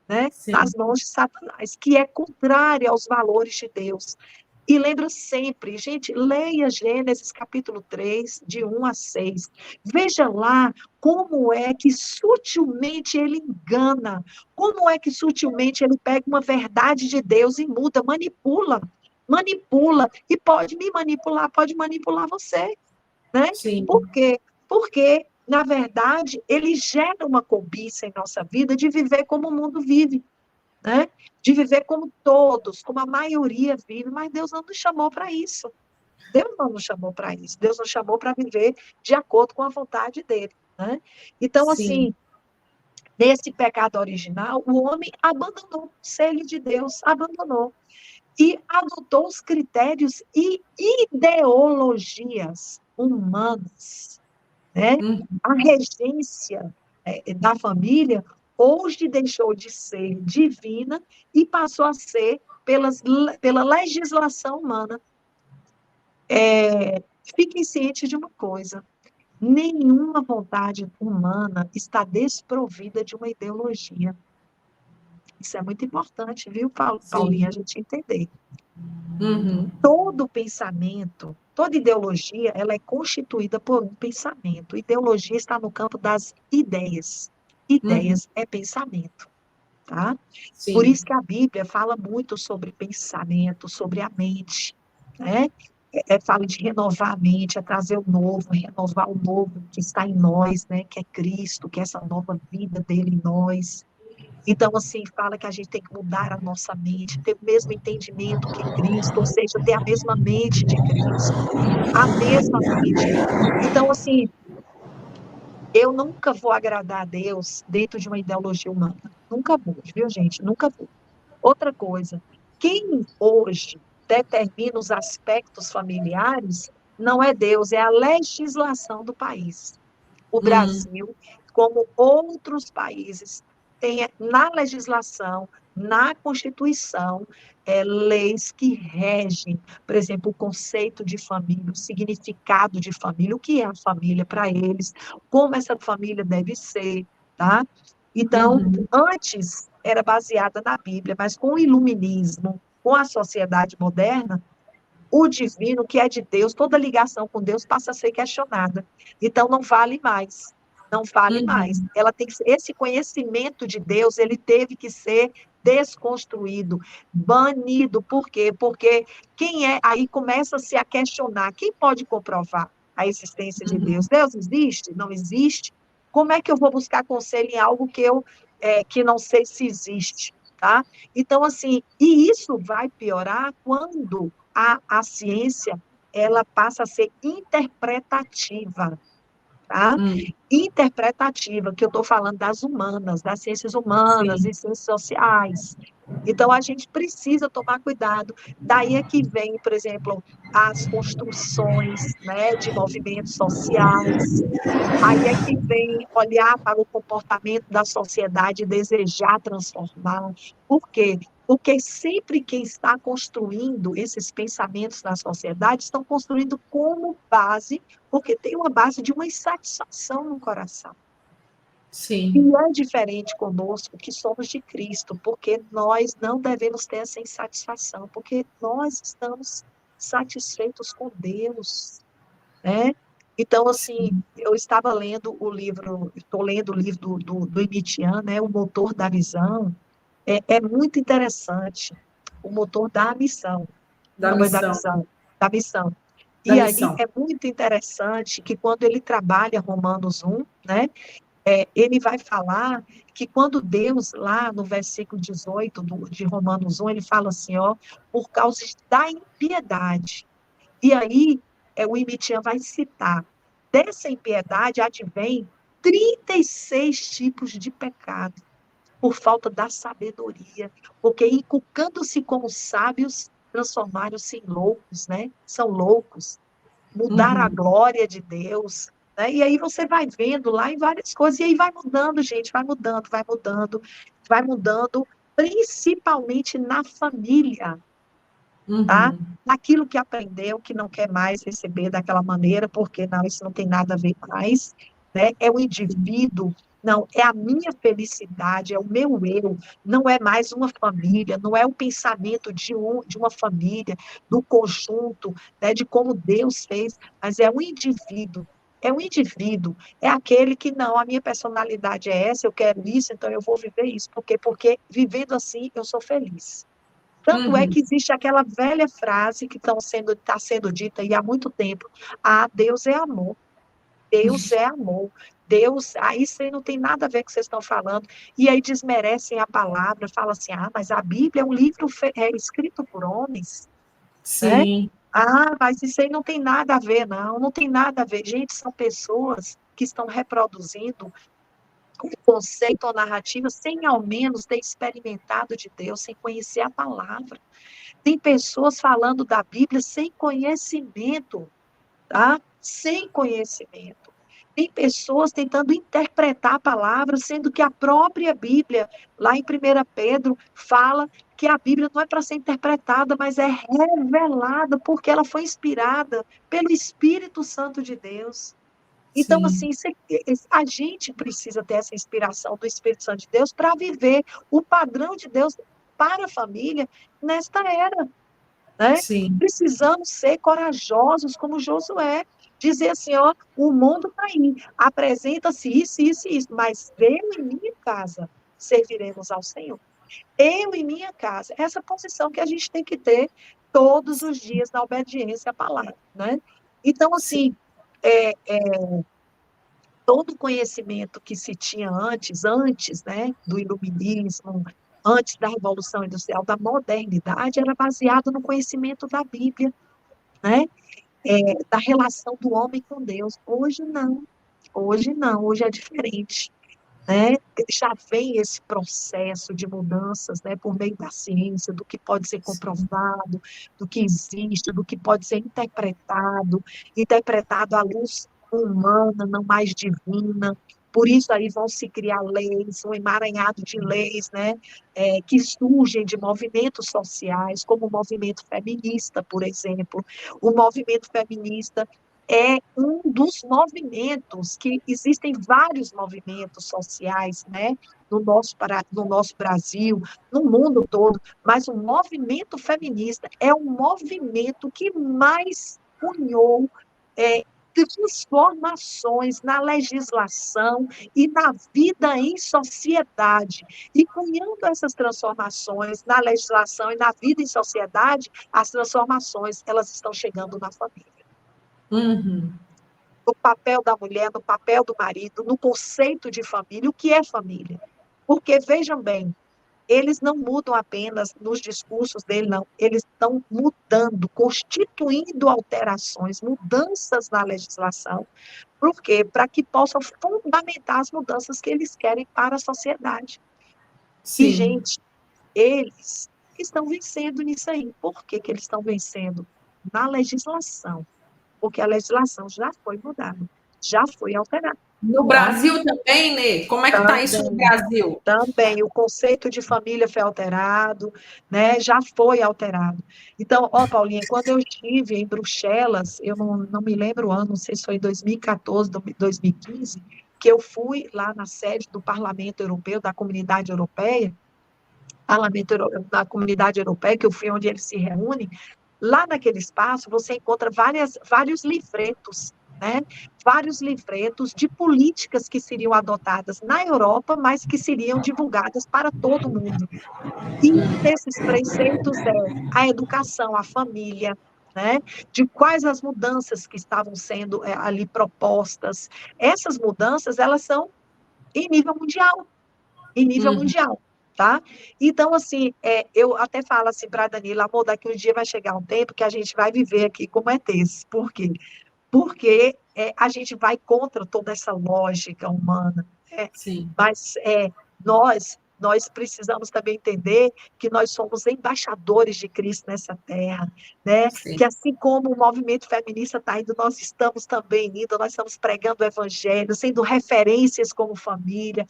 né, nas Sim. mãos de Satanás, que é contrário aos valores de Deus. E lembra sempre, gente, leia Gênesis capítulo 3, de 1 a 6. Veja lá como é que sutilmente ele engana, como é que sutilmente ele pega uma verdade de Deus e muda, manipula, e pode me manipular, pode manipular você, né? Por Sim. quê? Porque, na verdade, ele gera uma cobiça em nossa vida de viver como o mundo vive, né? De viver como todos, como a maioria vive, mas Deus não nos chamou para isso. Deus não nos chamou para isso. Deus nos chamou para viver de acordo com a vontade dele, né? Então, Sim. assim, nesse pecado original, o homem abandonou o conselho de Deus, abandonou. E adotou os critérios e ideologias humanas, né? Uhum. A regência da família hoje deixou de ser divina e passou a ser pela legislação humana. Fiquem cientes de uma coisa: nenhuma vontade humana está desprovida de uma ideologia. Isso é muito importante, viu, Sim. Paulinha, a gente entender. Uhum. Todo pensamento, toda ideologia, ela é constituída por um pensamento. Ideologia está no campo das ideias. Uhum. Ideias é pensamento, tá? Por Sim. isso que a Bíblia fala muito sobre pensamento, sobre a mente, né? Fala de renovar a mente, é trazer o novo, renovar o novo que está em nós, né? Que é Cristo, que é essa nova vida dele em nós. Então, assim, fala que a gente tem que mudar a nossa mente, ter o mesmo entendimento que Cristo, ou seja, ter a mesma mente de Cristo, a mesma mente. Então, assim, eu nunca vou agradar a Deus dentro de uma ideologia humana. Nunca vou, viu, gente? Nunca vou. Outra coisa, quem hoje determina os aspectos familiares não é Deus, é a legislação do país. O Uhum. Brasil, como outros países, tem na legislação, na Constituição, leis que regem, por exemplo, o conceito de família, o significado de família, o que é a família para eles, como essa família deve ser, tá? Então, Uhum. antes era baseada na Bíblia, mas com o iluminismo, com a sociedade moderna, o divino, que é de Deus, toda ligação com Deus passa a ser questionada. Então, não vale mais. Não vale mais. Uhum. Ela tem que, esse conhecimento de Deus, ele teve que ser desconstruído, banido. Por quê? Porque quem é, aí começa-se a questionar, quem pode comprovar a existência de Deus? Deus existe? Não existe? Como é que eu vou buscar conselho em algo que não sei se existe, tá? Então, assim, e isso vai piorar quando a ciência ela passa a ser interpretativa, tá? Uhum. Interpretativa, que eu estou falando das humanas, das ciências humanas Sim. e ciências sociais. Então, a gente precisa tomar cuidado. Daí é que vem, por exemplo, as construções, né, de movimentos sociais. Aí é que vem olhar para o comportamento da sociedade e desejar transformar. Por quê? Porque sempre quem está construindo esses pensamentos na sociedade estão construindo como base, porque tem uma base de uma insatisfação no coração. E Sim. é diferente conosco que somos de Cristo, porque nós não devemos ter essa insatisfação, porque nós estamos satisfeitos com Deus, né? Então, assim, Sim. eu estava lendo o livro, estou lendo o livro do Nietzsche, né? O Motor da Visão. É muito interessante. O motor da missão, Da não é da missão. visão, da missão. Da E aí missão. é muito interessante que quando ele trabalha Romanos 1, né? ele vai falar que quando Deus, lá no versículo 18 de Romanos 1, ele fala assim, ó, por causa da impiedade. E aí, o Imitian vai citar, dessa impiedade advém 36 tipos de pecado, por falta da sabedoria, porque inculcando-se como sábios, transformaram-se em loucos, né? São loucos, mudar a Uhum. glória de Deus, né? E aí você vai vendo lá em várias coisas, e aí vai mudando, gente, vai mudando, principalmente na família, tá? Uhum. Naquilo que aprendeu, que não quer mais receber daquela maneira, porque não, isso não tem nada a ver mais, né? É o indivíduo, não, é a minha felicidade, é o meu eu, não é mais uma família, não é o pensamento de uma família, do conjunto, né, de como Deus fez, mas é o indivíduo. É o indivíduo, é aquele que não, a minha personalidade é essa, eu quero isso, então eu vou viver isso. Por quê? Porque vivendo assim eu sou feliz. Tanto é Uhum. que existe aquela velha frase que está sendo dita aí há muito tempo: ah, Deus é amor, Deus é amor, Deus, isso aí não tem nada a ver com o que vocês estão falando, e aí desmerecem a palavra, falam assim, ah, mas a Bíblia é um livro escrito por homens, né? Sim. Ah, mas isso aí não tem nada a ver, não, não tem nada a ver. Gente, são pessoas que estão reproduzindo um conceito ou narrativa sem ao menos ter experimentado de Deus, sem conhecer a palavra. Tem pessoas falando da Bíblia sem conhecimento, tá? Sem conhecimento. Tem pessoas tentando interpretar a palavra, sendo que a própria Bíblia, lá em 1 Pedro, fala que a Bíblia não é para ser interpretada, mas é revelada, porque ela foi inspirada pelo Espírito Santo de Deus. Então, Sim. assim, a gente precisa ter essa inspiração do Espírito Santo de Deus para viver o padrão de Deus para a família nesta era, né? Sim. Precisamos ser corajosos como Josué, dizer assim, ó, o mundo está aí, apresenta-se isso, isso e isso, mas eu e minha casa serviremos ao Senhor. Eu e minha casa, essa posição que a gente tem que ter todos os dias na obediência à palavra, né? Então, Sim. assim, todo o conhecimento que se tinha antes, né, do iluminismo, antes da Revolução Industrial, da modernidade, era baseado no conhecimento da Bíblia, né? Da relação do homem com Deus. Hoje não, hoje é diferente, né? Já vem esse processo de mudanças, né, por meio da ciência, do que pode ser comprovado, do que existe, do que pode ser interpretado à luz humana, não mais divina. Por isso aí vão se criar leis, um emaranhado de leis, né, que surgem de movimentos sociais, como o movimento feminista, por exemplo. O movimento feminista é um dos movimentos, que existem vários movimentos sociais, né, no nosso Brasil, no mundo todo, mas o movimento feminista é o movimento que mais cunhou transformações na legislação e na vida em sociedade. E cunhando essas transformações na legislação e na vida em sociedade, as transformações, elas estão chegando na família. Uhum. No papel da mulher, no papel do marido, no conceito de família, o que é família? Porque, vejam bem, eles não mudam apenas nos discursos dele, não. Eles estão mudando, constituindo alterações, mudanças na legislação. Por quê? Para que possam fundamentar as mudanças que eles querem para a sociedade. E, Sim. gente, eles estão vencendo nisso aí. Por que que eles estão vencendo? Na legislação. Porque a legislação já foi mudada, já foi alterada. No Tá? Brasil também, Nê? Como é que tá isso no Também, Brasil? também, o conceito de família foi alterado, né? Já foi alterado. Então, ó, Paulinha, quando eu estive em Bruxelas, eu não me lembro o ano, não sei se foi em 2014, 2015, que eu fui lá na sede do Parlamento Europeu, da Comunidade Europeia, da Comunidade Europeia, que eu fui onde eles se reúnem. Lá naquele espaço, você encontra vários livretos, né? Vários livretos de políticas que seriam adotadas na Europa, mas que seriam divulgadas para todo mundo. E um desses preceitos é a educação, a família, né? De quais as mudanças que estavam sendo ali propostas. Essas mudanças, elas são em nível mundial, em nível Uhum. mundial, tá? Então, assim, eu até falo assim para a Danila, amor, daqui um dia vai chegar um tempo que a gente vai viver aqui como ETs. Por quê? Porque a gente vai contra toda essa lógica humana, né? Sim, Mas nós precisamos também entender que nós somos embaixadores de Cristo nessa terra, né? sim. Que assim como o movimento feminista está indo, nós estamos também indo, nós estamos pregando o evangelho, sendo referências como família,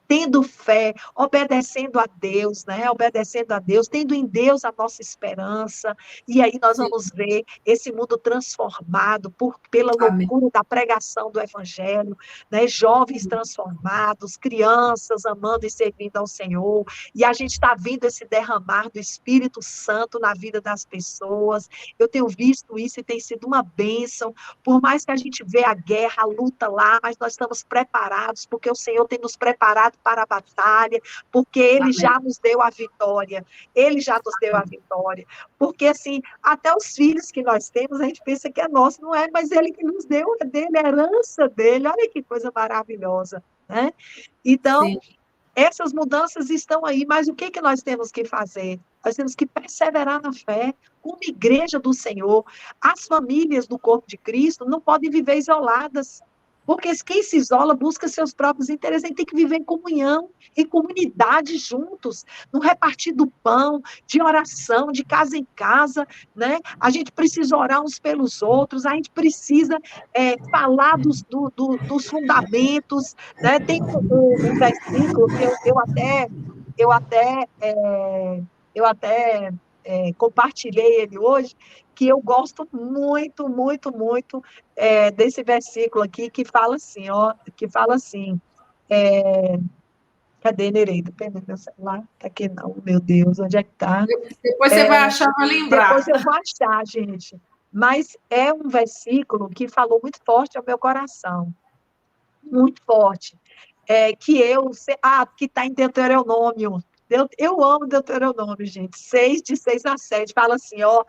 tendo fé, obedecendo a Deus, né? Obedecendo a Deus, tendo em Deus a nossa esperança. E aí nós Sim. vamos ver esse mundo transformado pela Amém. loucura da pregação do Evangelho, né? Jovens transformados, crianças amando e servindo ao Senhor. E a gente está vendo esse derramar do Espírito Santo na vida das pessoas. Eu tenho visto isso e tem sido uma bênção. Por mais que a gente vê a guerra, a luta lá, mas nós estamos preparados, porque o Senhor tem nos preparado para a batalha, porque Ele Amém. já nos deu a vitória. Ele já nos deu a vitória. Porque, assim, até os filhos que nós temos, a gente pensa que é nosso, não é, mas Ele que nos deu, é dele, é a herança dele. Olha que coisa maravilhosa, né? Então, Sim, essas mudanças estão aí, mas o que que nós temos que fazer? Nós temos que perseverar na fé, como igreja do Senhor. As famílias do corpo de Cristo não podem viver isoladas, porque quem se isola busca seus próprios interesses, a gente tem que viver em comunhão, em comunidade juntos, no repartir do pão, de oração, de casa em casa, né? A gente precisa orar uns pelos outros, a gente precisa falar dos fundamentos, né? Tem um versículo que eu até, eu até compartilhei ele hoje, que eu gosto muito, muito, muito desse versículo aqui, que fala assim, ó, que fala assim, cadê, Nereida? Peraí, meu celular tá aqui não, meu Deus, onde é que tá? depois você vai achar, vai Depois lembrar. eu vou achar, gente. Mas é um versículo que falou muito forte ao meu coração, muito forte. Que está em Deuteronômio. Eu amo Deuteronômio, gente. 6, de 6 a 7, fala assim, ó,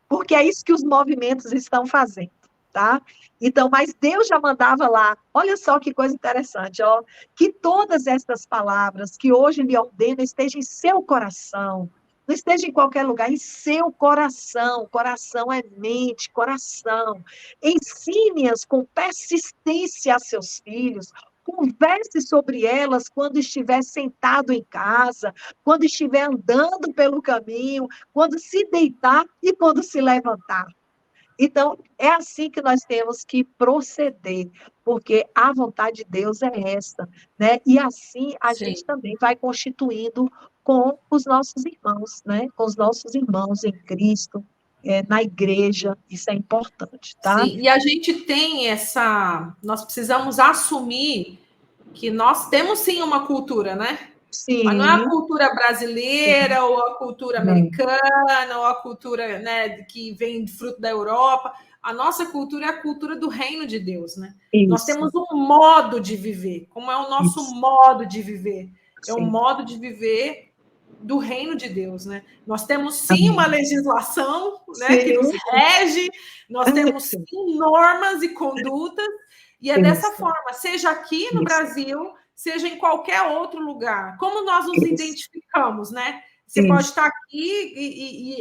porque é isso que os movimentos estão fazendo, tá? Então, mas Deus já mandava lá, olha só que coisa interessante, ó, que todas estas palavras que hoje lhe ordeno estejam em seu coração, não esteja em qualquer lugar, em seu coração. Coração é mente, coração. Ensine-as com persistência a seus filhos. Converse sobre elas quando estiver sentado em casa, quando estiver andando pelo caminho, quando se deitar e quando se levantar. Então, é assim que nós temos que proceder, porque a vontade de Deus é essa, né? E assim a Sim. gente também vai constituindo com os nossos irmãos, né? Com os nossos irmãos em Cristo, na igreja, isso é importante, tá? Sim, e a gente tem essa. Nós precisamos assumir que nós temos sim uma cultura, né? Mas não é a Sim, cultura sim, brasileira, ou a cultura não, americana, ou a cultura, né, que vem de fruto da Europa. A nossa cultura é a cultura do reino de Deus, né? Nós isso, temos um modo de viver. Como é o nosso isso, modo de viver? É o sim, modo de viver do reino de Deus, né? Nós temos sim uma amém. legislação, né, que nos Sim, rege, nós temos sim, sim normas e condutas, e é dessa isso, forma, seja aqui no isso, Brasil, seja em qualquer outro lugar. Como nós nos isso, identificamos, né? Você pode isso, estar aqui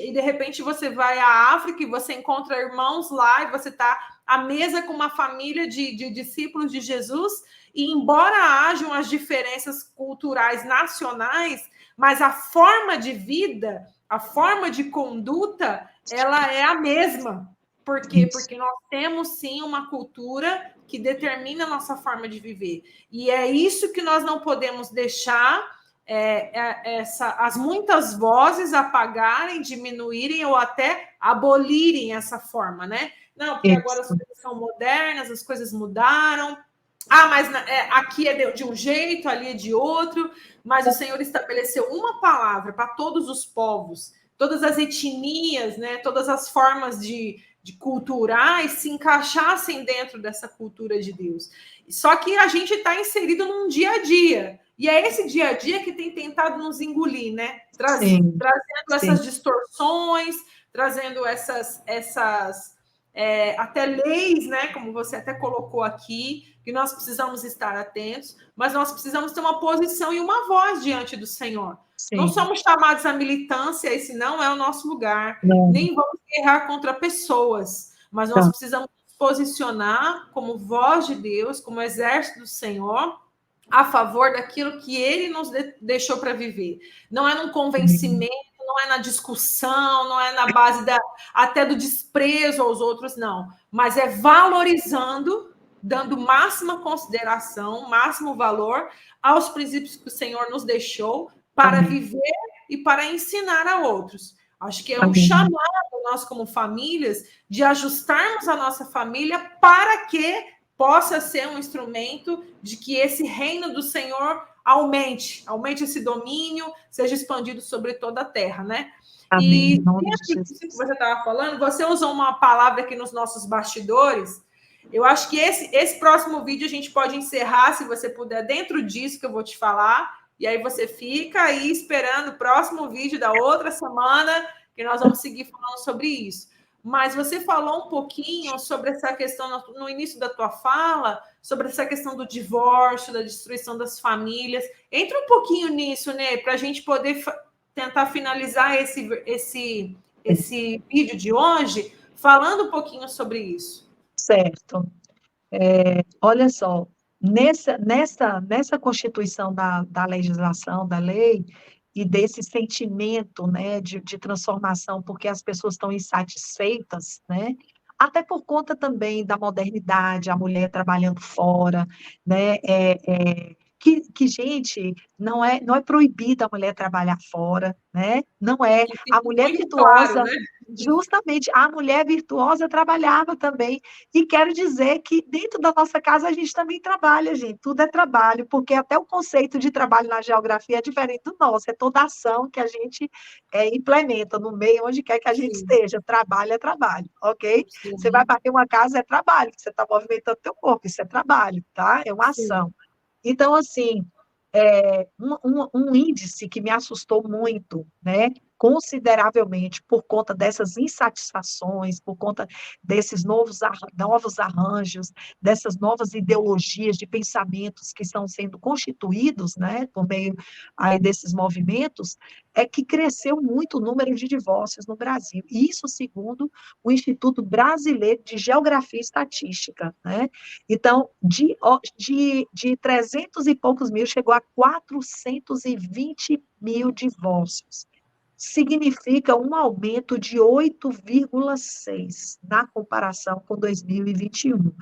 e de repente você vai à África e você encontra irmãos lá e você está à mesa com uma família de discípulos de Jesus, e embora hajam as diferenças culturais nacionais, mas a forma de vida, a forma de conduta, ela é a mesma. Por quê? isso, Porque nós temos sim uma cultura que determina a nossa forma de viver. E é isso que nós não podemos deixar as muitas vozes apagarem, diminuírem ou até abolirem essa forma, né? Não, porque agora as isso, coisas são modernas, as coisas mudaram. Ah, mas aqui é de um jeito, ali é de outro. Mas o Senhor estabeleceu uma palavra para todos os povos, todas as etnias, né? Todas as formas de culturais se encaixassem dentro dessa cultura de Deus. Só que a gente está inserido num dia a dia. E é esse dia a dia que tem tentado nos engolir, né? sim, Trazendo sim, essas distorções, trazendo essas até leis, né, como você até colocou aqui, que nós precisamos estar atentos, mas nós precisamos ter uma posição e uma voz diante do Senhor. Não Sim, somos chamados à militância, esse não é o nosso lugar, não, nem vamos guerrear contra pessoas, mas nós tá, precisamos nos posicionar como voz de Deus, como exército do Senhor, a favor daquilo que ele nos deixou para viver. Não é num sim, convencimento, não é na discussão, não é na base até do desprezo aos outros, não. Mas é valorizando, dando máxima consideração, máximo valor aos princípios que o Senhor nos deixou para amém, viver e para ensinar a outros. Acho que é um amém, chamado nós, como famílias, de ajustarmos a nossa família para que possa ser um instrumento de que esse reino do Senhor aumente esse domínio, seja expandido sobre toda a terra, né? amém, em E nome de dentro disso que Jesus. você estava falando, você usou uma palavra aqui nos nossos bastidores. Eu acho que esse próximo vídeo a gente pode encerrar, se você puder, dentro disso que eu vou te falar. E aí você fica aí esperando o próximo vídeo da outra semana, que nós vamos seguir falando sobre isso. Mas você falou um pouquinho sobre essa questão no início da tua fala, sobre essa questão do divórcio, da destruição das famílias. Entra um pouquinho nisso, né, para a gente poder tentar finalizar esse vídeo de hoje, falando um pouquinho sobre isso. Certo. Olha só, nessa constituição da legislação, da lei, e desse sentimento, né, de transformação, porque as pessoas estão insatisfeitas, né, até por conta também da modernidade, a mulher trabalhando fora, né, gente, não é proibida a mulher trabalhar fora, né, não é, Que a fique mulher muito claro, virtuosa, né? justamente, a mulher virtuosa trabalhava também, e quero dizer que dentro da nossa casa a gente também trabalha, gente. Tudo é trabalho, porque até o conceito de trabalho na geografia é diferente do nosso. É toda ação que a gente implementa no meio, onde quer que a gente Sim, esteja. Trabalho é trabalho, ok? Você vai sim, bater uma casa, é trabalho. Você está movimentando teu corpo, isso é trabalho, tá? É uma sim. ação. Então, assim, um índice que me assustou muito, né? Consideravelmente por conta dessas insatisfações, por conta desses novos arranjos, dessas novas ideologias de pensamentos que estão sendo constituídos, né, por meio aí desses movimentos, é que cresceu muito o número de divórcios no Brasil. Isso segundo o Instituto Brasileiro de Geografia e Estatística, né? Então, de 300 e poucos mil, chegou a 420 mil divórcios. Significa um aumento de 8,6 na comparação com 2021.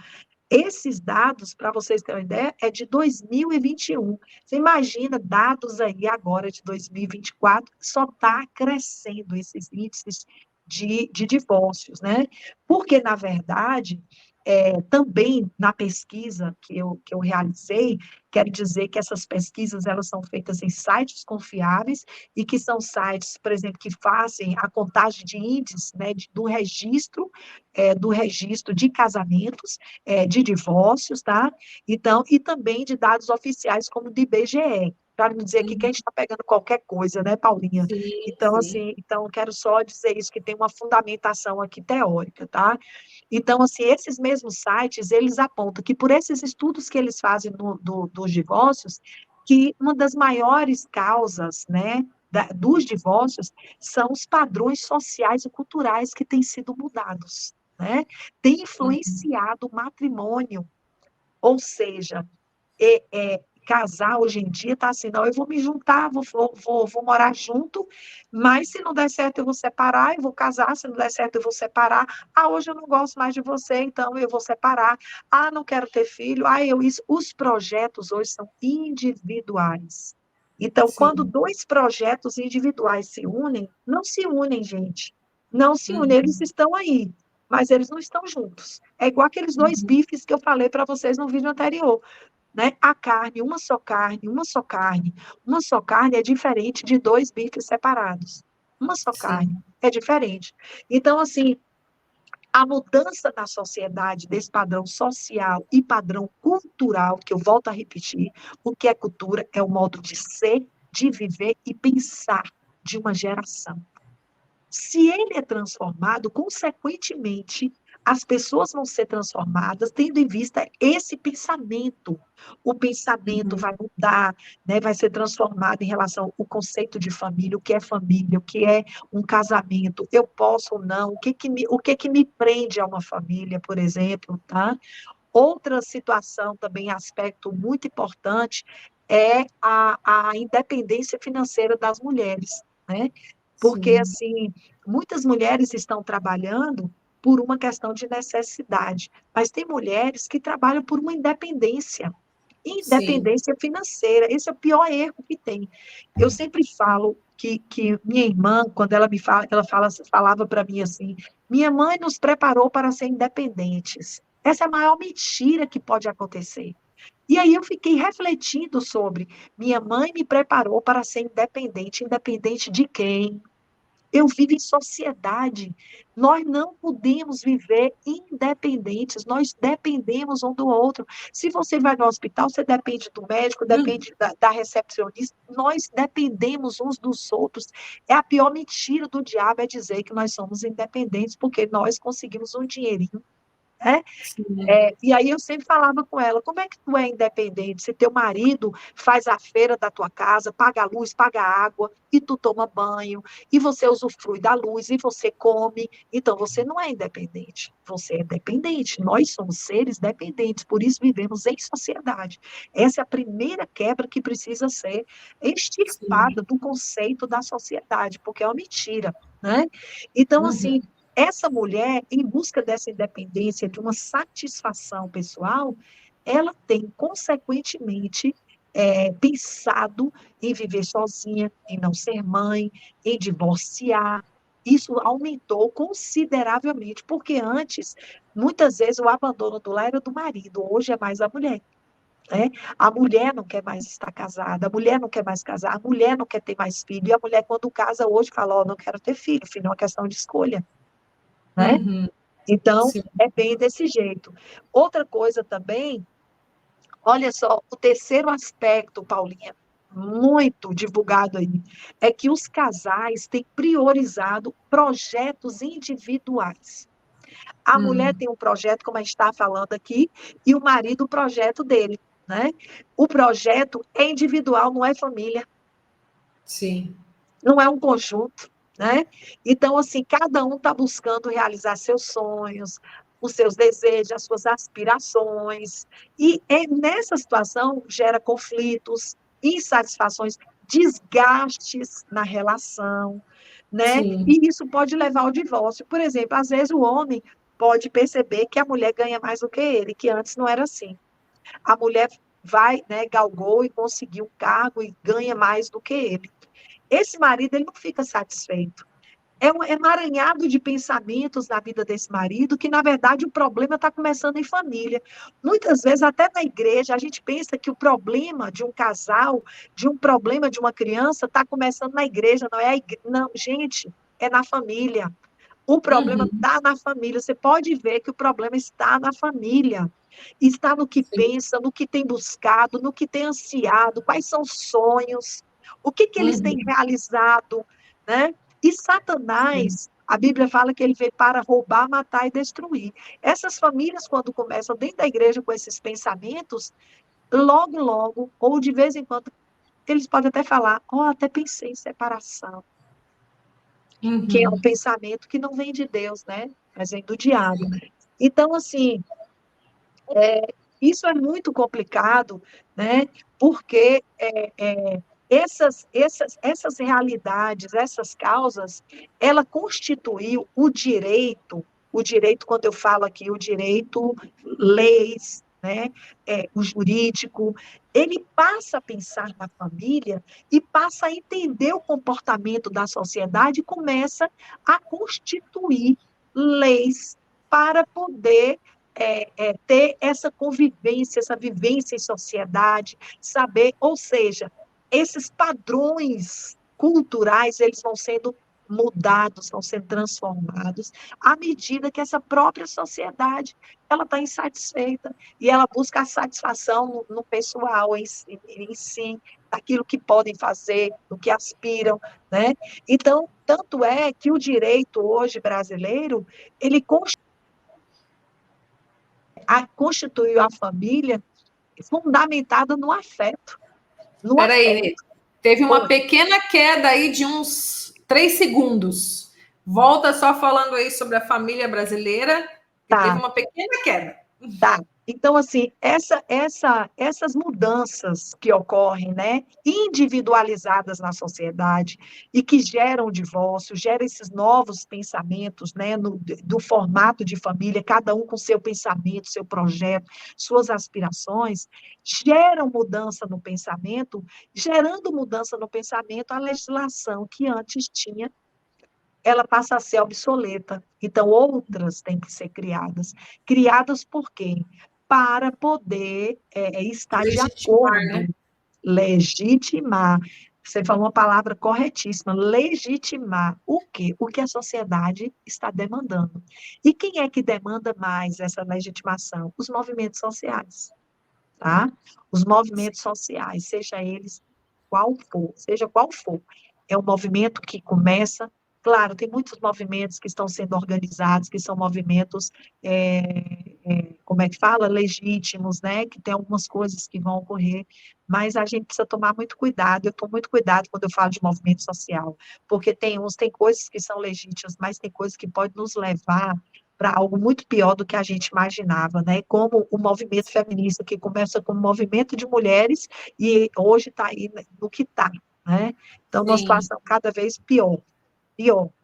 Esses dados, para vocês terem uma ideia, é de 2021. Você imagina dados aí agora de 2024, só está crescendo esses índices de divórcios, né? Porque, na verdade, também na pesquisa que eu realizei, quero dizer que essas pesquisas elas são feitas em sites confiáveis e que são sites, por exemplo, que fazem a contagem de índices, né, do registro de casamentos, de divórcios, tá? Então, e também de dados oficiais, como do IBGE, para não dizer que quem Uhum. está pegando qualquer coisa, né, Paulinha? Sim, Então, sim. assim, então, quero só dizer isso, que tem uma fundamentação aqui teórica, tá? Então, assim, esses mesmos sites, eles apontam que por esses estudos que eles fazem dos divórcios, que uma das maiores causas, né, dos divórcios são os padrões sociais e culturais que têm sido mudados, né? Tem Uhum. influenciado o matrimônio, ou seja, casar hoje em dia está assim, não, eu vou me juntar, vou morar junto, mas se não der certo eu vou separar, eu vou casar, se não der certo eu vou separar, hoje eu não gosto mais de você, então eu vou separar, não quero ter filho, isso. Os projetos hoje são individuais. Então, quando Sim. dois projetos individuais se unem, não se unem, gente, não se unem, eles Uhum. estão aí, mas eles não estão juntos. É igual aqueles dois Uhum. bifes que eu falei para vocês no vídeo anterior, né? A carne, uma só carne, uma só carne. Uma só carne é diferente de dois bifes separados. Uma só carne Sim. é diferente. Então, assim, a mudança na sociedade desse padrão social e padrão cultural, que eu volto a repetir, o que é cultura? É o modo de ser, de viver e pensar de uma geração. Se ele é transformado, consequentemente, as pessoas vão ser transformadas tendo em vista esse pensamento. O pensamento Uhum. vai mudar, né? Vai ser transformado em relação ao conceito de família, o que é um casamento, eu posso ou não, o que que me prende a uma família, por exemplo, tá? Outra situação também, aspecto muito importante, é a independência financeira das mulheres, né? Porque, Sim, assim, muitas mulheres estão trabalhando por uma questão de necessidade, mas tem mulheres que trabalham por uma independência, sim. independência financeira. Esse é o pior erro que tem. Eu sempre falo que minha irmã, quando ela me fala, falava para mim assim: minha mãe nos preparou para ser independentes. Essa é a maior mentira que pode acontecer. E aí eu fiquei refletindo sobre: minha mãe me preparou para ser independente. Independente de quem? Eu vivo em sociedade. Nós não podemos viver independentes, nós dependemos um do outro. Se você vai no hospital, você depende do médico, Uhum. depende da recepcionista, nós dependemos uns dos outros. É a pior mentira do diabo é dizer que nós somos independentes, porque nós conseguimos um dinheirinho, né? Sim. E aí eu sempre falava com ela, como é que tu é independente se teu marido faz a feira da tua casa, paga a luz, paga a água, e tu toma banho, e você usufrui da luz, e você come, então você não é independente, você é dependente, nós somos seres dependentes, por isso vivemos em sociedade. Essa é a primeira quebra que precisa ser Sim. extirpada do conceito da sociedade, porque é uma mentira, né? Então, assim, Uhum. essa mulher, em busca dessa independência, de uma satisfação pessoal, ela tem, consequentemente, pensado em viver sozinha, em não ser mãe, em divorciar. Isso aumentou consideravelmente, porque antes, muitas vezes, o abandono do lar era do marido, hoje é mais a mulher. Né? A mulher não quer mais estar casada, a mulher não quer mais casar, a mulher não quer ter mais filho, e a mulher, quando casa hoje, fala: Ó, não quero ter filho, filho é uma questão de escolha. Né? Uhum. Então, Sim. é bem desse jeito. Outra coisa também, olha só, o terceiro aspecto, Paulinha, muito divulgado aí, é que os casais têm priorizado projetos individuais. A mulher Uhum. tem um projeto, como a gente está falando aqui, e o marido o projeto dele, né? O projeto é individual, não é família, Sim. não é um conjunto, né? Então, assim, cada um está buscando realizar seus sonhos, os seus desejos, as suas aspirações, e nessa situação gera conflitos, insatisfações, desgastes na relação, né? Sim. E isso pode levar ao divórcio. Por exemplo, às vezes o homem pode perceber que a mulher ganha mais do que ele, que antes não era assim. A mulher vai, né, galgou e conseguiu um cargo e ganha mais do que ele. Esse marido, ele não fica satisfeito. É um emaranhado de pensamentos na vida desse marido, que, na verdade, o problema está começando em família. Muitas vezes, até na igreja, a gente pensa que o problema de um casal, de um problema de uma criança, está começando na igreja, não é a igreja. Não, gente, é na família. O problema Uhum. está na família. Você pode ver que o problema está na família. Está no que Sim. pensa, no que tem buscado, no que tem ansiado, quais são os sonhos, o que eles têm Uhum. realizado, né? E Sim. Satanás, a Bíblia fala que ele veio para roubar, matar e destruir. Essas famílias, quando começam dentro da igreja com esses pensamentos, logo, logo, ou de vez em quando, eles podem até falar: Ó, até pensei em separação, que é um Uhum. pensamento que não vem de Deus, né? Mas vem do diabo. Então, assim, isso é muito complicado, né? Porque essas realidades, essas causas, ela constituiu o direito, quando eu falo aqui, o direito, leis, né? O jurídico, ele passa a pensar na família e passa a entender o comportamento da sociedade e começa a constituir leis para poder ter essa convivência, essa vivência em sociedade, saber, ou seja, esses padrões culturais, eles vão sendo mudados, vão sendo transformados, à medida que essa própria sociedade ela está insatisfeita e ela busca a satisfação no pessoal em si, daquilo que podem fazer, do que aspiram, né? Então, tanto é que o direito hoje brasileiro, ele constituiu a família fundamentada no afeto. Peraí, teve uma pequena queda aí de uns 3 segundos. Volta só falando aí sobre a família brasileira, que teve uma pequena queda. Tá. Então, assim, essas mudanças que ocorrem, né, individualizadas na sociedade e que geram o divórcio, geram esses novos pensamentos, né, do formato de família, cada um com seu pensamento, seu projeto, suas aspirações, geram mudança no pensamento, gerando mudança no pensamento, a legislação que antes tinha ela passa a ser obsoleta. Então, outras têm que ser criadas. Criadas por quem? Para poder estar de acordo, né? Legitimar. Você falou uma palavra corretíssima, legitimar o quê? O que a sociedade está demandando. E quem é que demanda mais essa legitimação? Os movimentos sociais, tá? Os movimentos sociais, seja qual for. É um movimento que começa. Claro, tem muitos movimentos que estão sendo organizados, que são movimentos, como é que fala? Legítimos, né? Que tem algumas coisas que vão ocorrer, mas a gente precisa tomar muito cuidado. Eu tomo muito cuidado quando eu falo de movimento social, porque tem coisas que são legítimas, mas tem coisas que podem nos levar para algo muito pior do que a gente imaginava, né? Como o movimento feminista, que começa como movimento de mulheres e hoje está aí no que está, né? Então, uma situação cada vez pior.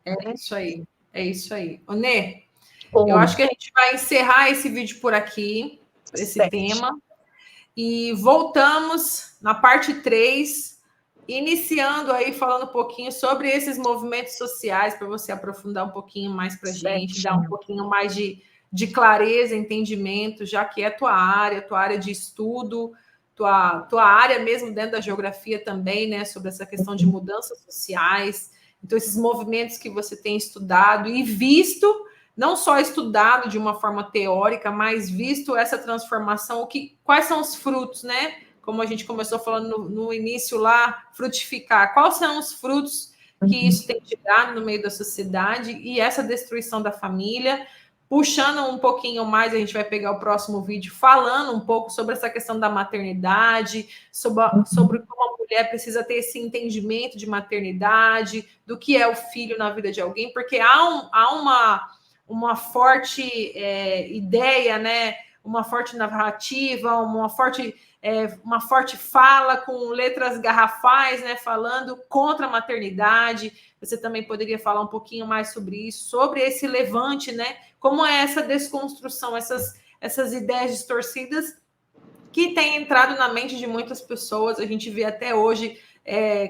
É isso aí, é isso aí. Ô, Nê, eu Oi, acho que a gente vai encerrar esse vídeo por aqui, esse certo. tema, e voltamos na parte 3, iniciando aí, falando um pouquinho sobre esses movimentos sociais, para você aprofundar um pouquinho mais para a gente, dar um Certinho. pouquinho mais de clareza, entendimento, já que é tua área de estudo, tua área mesmo dentro da geografia também, né, sobre essa questão de mudanças sociais. Então, esses movimentos que você tem estudado e visto, não só estudado de uma forma teórica, mas visto essa transformação, quais são os frutos, né? Como a gente começou falando no início lá, frutificar. Quais são os frutos que Uhum. isso tem tirado no meio da sociedade e essa destruição da família? Puxando um pouquinho mais, a gente vai pegar o próximo vídeo falando um pouco sobre essa questão da maternidade, sobre como a mulher precisa ter esse entendimento de maternidade, do que é o filho na vida de alguém, porque há uma forte ideia, né? Uma forte narrativa, uma forte fala com letras garrafais, né? Falando contra a maternidade. Você também poderia falar um pouquinho mais sobre isso, sobre esse levante, né? Como é essa desconstrução, essas ideias distorcidas que têm entrado na mente de muitas pessoas. A gente vê até hoje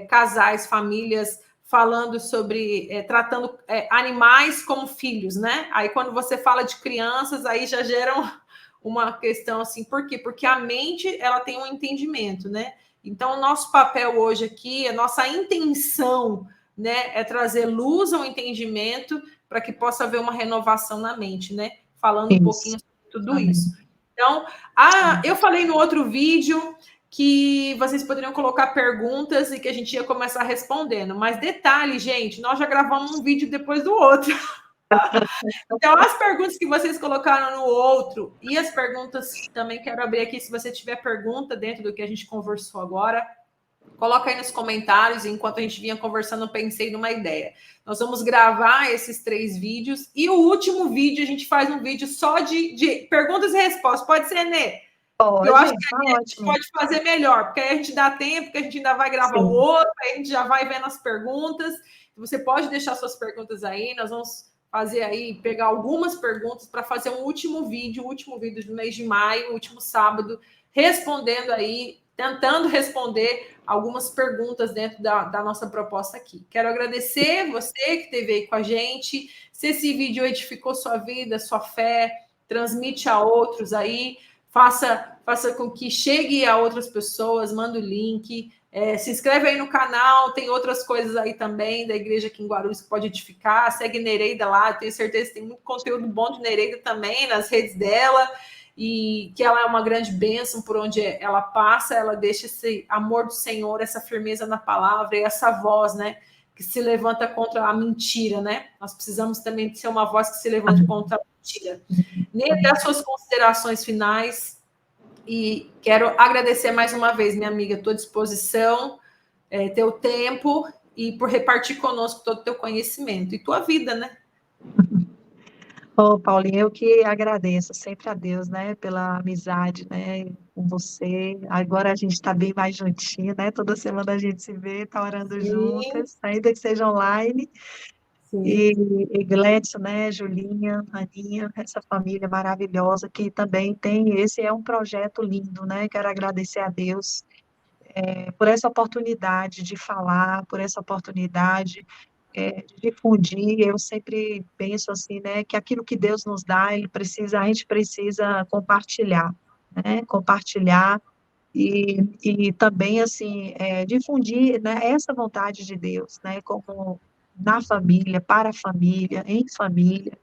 casais, famílias falando sobre, tratando animais como filhos, né? Aí quando você fala de crianças, aí já geram uma questão assim, por quê? Porque a mente, ela tem um entendimento, né? Então, o nosso papel hoje aqui, a nossa intenção, né, é trazer luz ao entendimento para que possa haver uma renovação na mente, né? Falando um Isso. pouquinho sobre tudo Amém. isso. Então, eu falei no outro vídeo que vocês poderiam colocar perguntas e que a gente ia começar respondendo. Mas detalhe, gente, nós já gravamos um vídeo depois do outro. Então, as perguntas que vocês colocaram no outro e as perguntas também quero abrir aqui, se você tiver pergunta dentro do que a gente conversou agora, coloca aí nos comentários. Enquanto a gente vinha conversando, eu pensei numa ideia. Nós vamos gravar esses 3 vídeos e o último vídeo a gente faz um vídeo só de perguntas e respostas. Pode ser, Nê? Eu Pode, acho que tá a gente ótimo. pode fazer melhor, porque aí a gente dá tempo, que a gente ainda vai gravar o Sim. outro, aí a gente já vai vendo as perguntas. Você pode deixar suas perguntas aí, nós vamos fazer aí, pegar algumas perguntas para fazer um último vídeo, o último vídeo do mês de maio, o último sábado, respondendo aí, tentando responder algumas perguntas dentro da nossa proposta aqui. Quero agradecer você que esteve aí com a gente. Se esse vídeo edificou sua vida, sua fé, transmite a outros aí, faça com que chegue a outras pessoas, manda o link, se inscreve aí no canal, tem outras coisas aí também da igreja aqui em Guarulhos que pode edificar, segue Nereida lá, tenho certeza que tem muito conteúdo bom de Nereida também nas redes dela, e que ela é uma grande bênção por onde ela passa, ela deixa esse amor do Senhor, essa firmeza na palavra e essa voz, né, que se levanta contra a mentira, né? Nós precisamos também ser uma voz que se levante contra a mentira. Nem das suas considerações finais, e quero agradecer mais uma vez, minha amiga, a tua disposição, teu tempo, e por repartir conosco todo o teu conhecimento e tua vida, né? Ô, Paulinha, eu que agradeço sempre a Deus, né, pela amizade, né, com você. Agora a gente está bem mais juntinho, né? Toda semana a gente se vê, tá orando Sim, juntas, ainda que seja online. sim. E Gledson, né, Julinha, Aninha, essa família maravilhosa que também tem, esse é um projeto lindo, né? Quero agradecer a Deus por essa oportunidade de falar, por essa oportunidade de difundir. Eu sempre penso assim, né, que aquilo que Deus nos dá, a gente precisa compartilhar, né? Compartilhar e também assim difundir, né, essa vontade de Deus, né? Como na família, para a família, em família.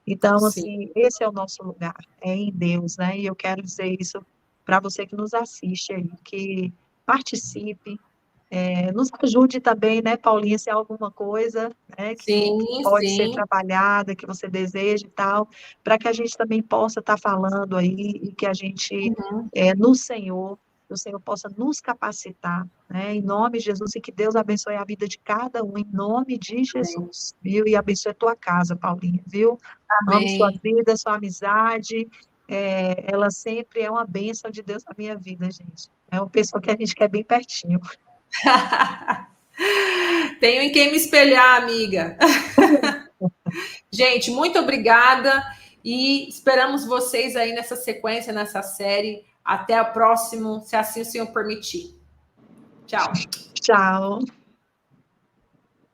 Então, Sim. assim, esse é o nosso lugar, é em Deus, né? E eu quero dizer isso para você que nos assiste aí, que participe, nos ajude também, né, Paulinha, se há alguma coisa, né, que Sim, pode ser sim. trabalhada, que você deseja e tal, para que a gente também possa estar falando aí e que a gente, Uhum. no Senhor, que o Senhor possa nos capacitar, né, em nome de Jesus, e que Deus abençoe a vida de cada um, em nome de Amém. Jesus, viu? E abençoe a tua casa, Paulinha, viu? Amo sua Amém. vida, sua amizade, ela sempre é uma bênção de Deus na minha vida, gente. É uma pessoa que a gente quer bem pertinho. Tenho em quem me espelhar, amiga. Gente, muito obrigada e esperamos vocês aí nessa sequência, nessa série. Até o próximo, se assim o Senhor permitir. Tchau. Tchau.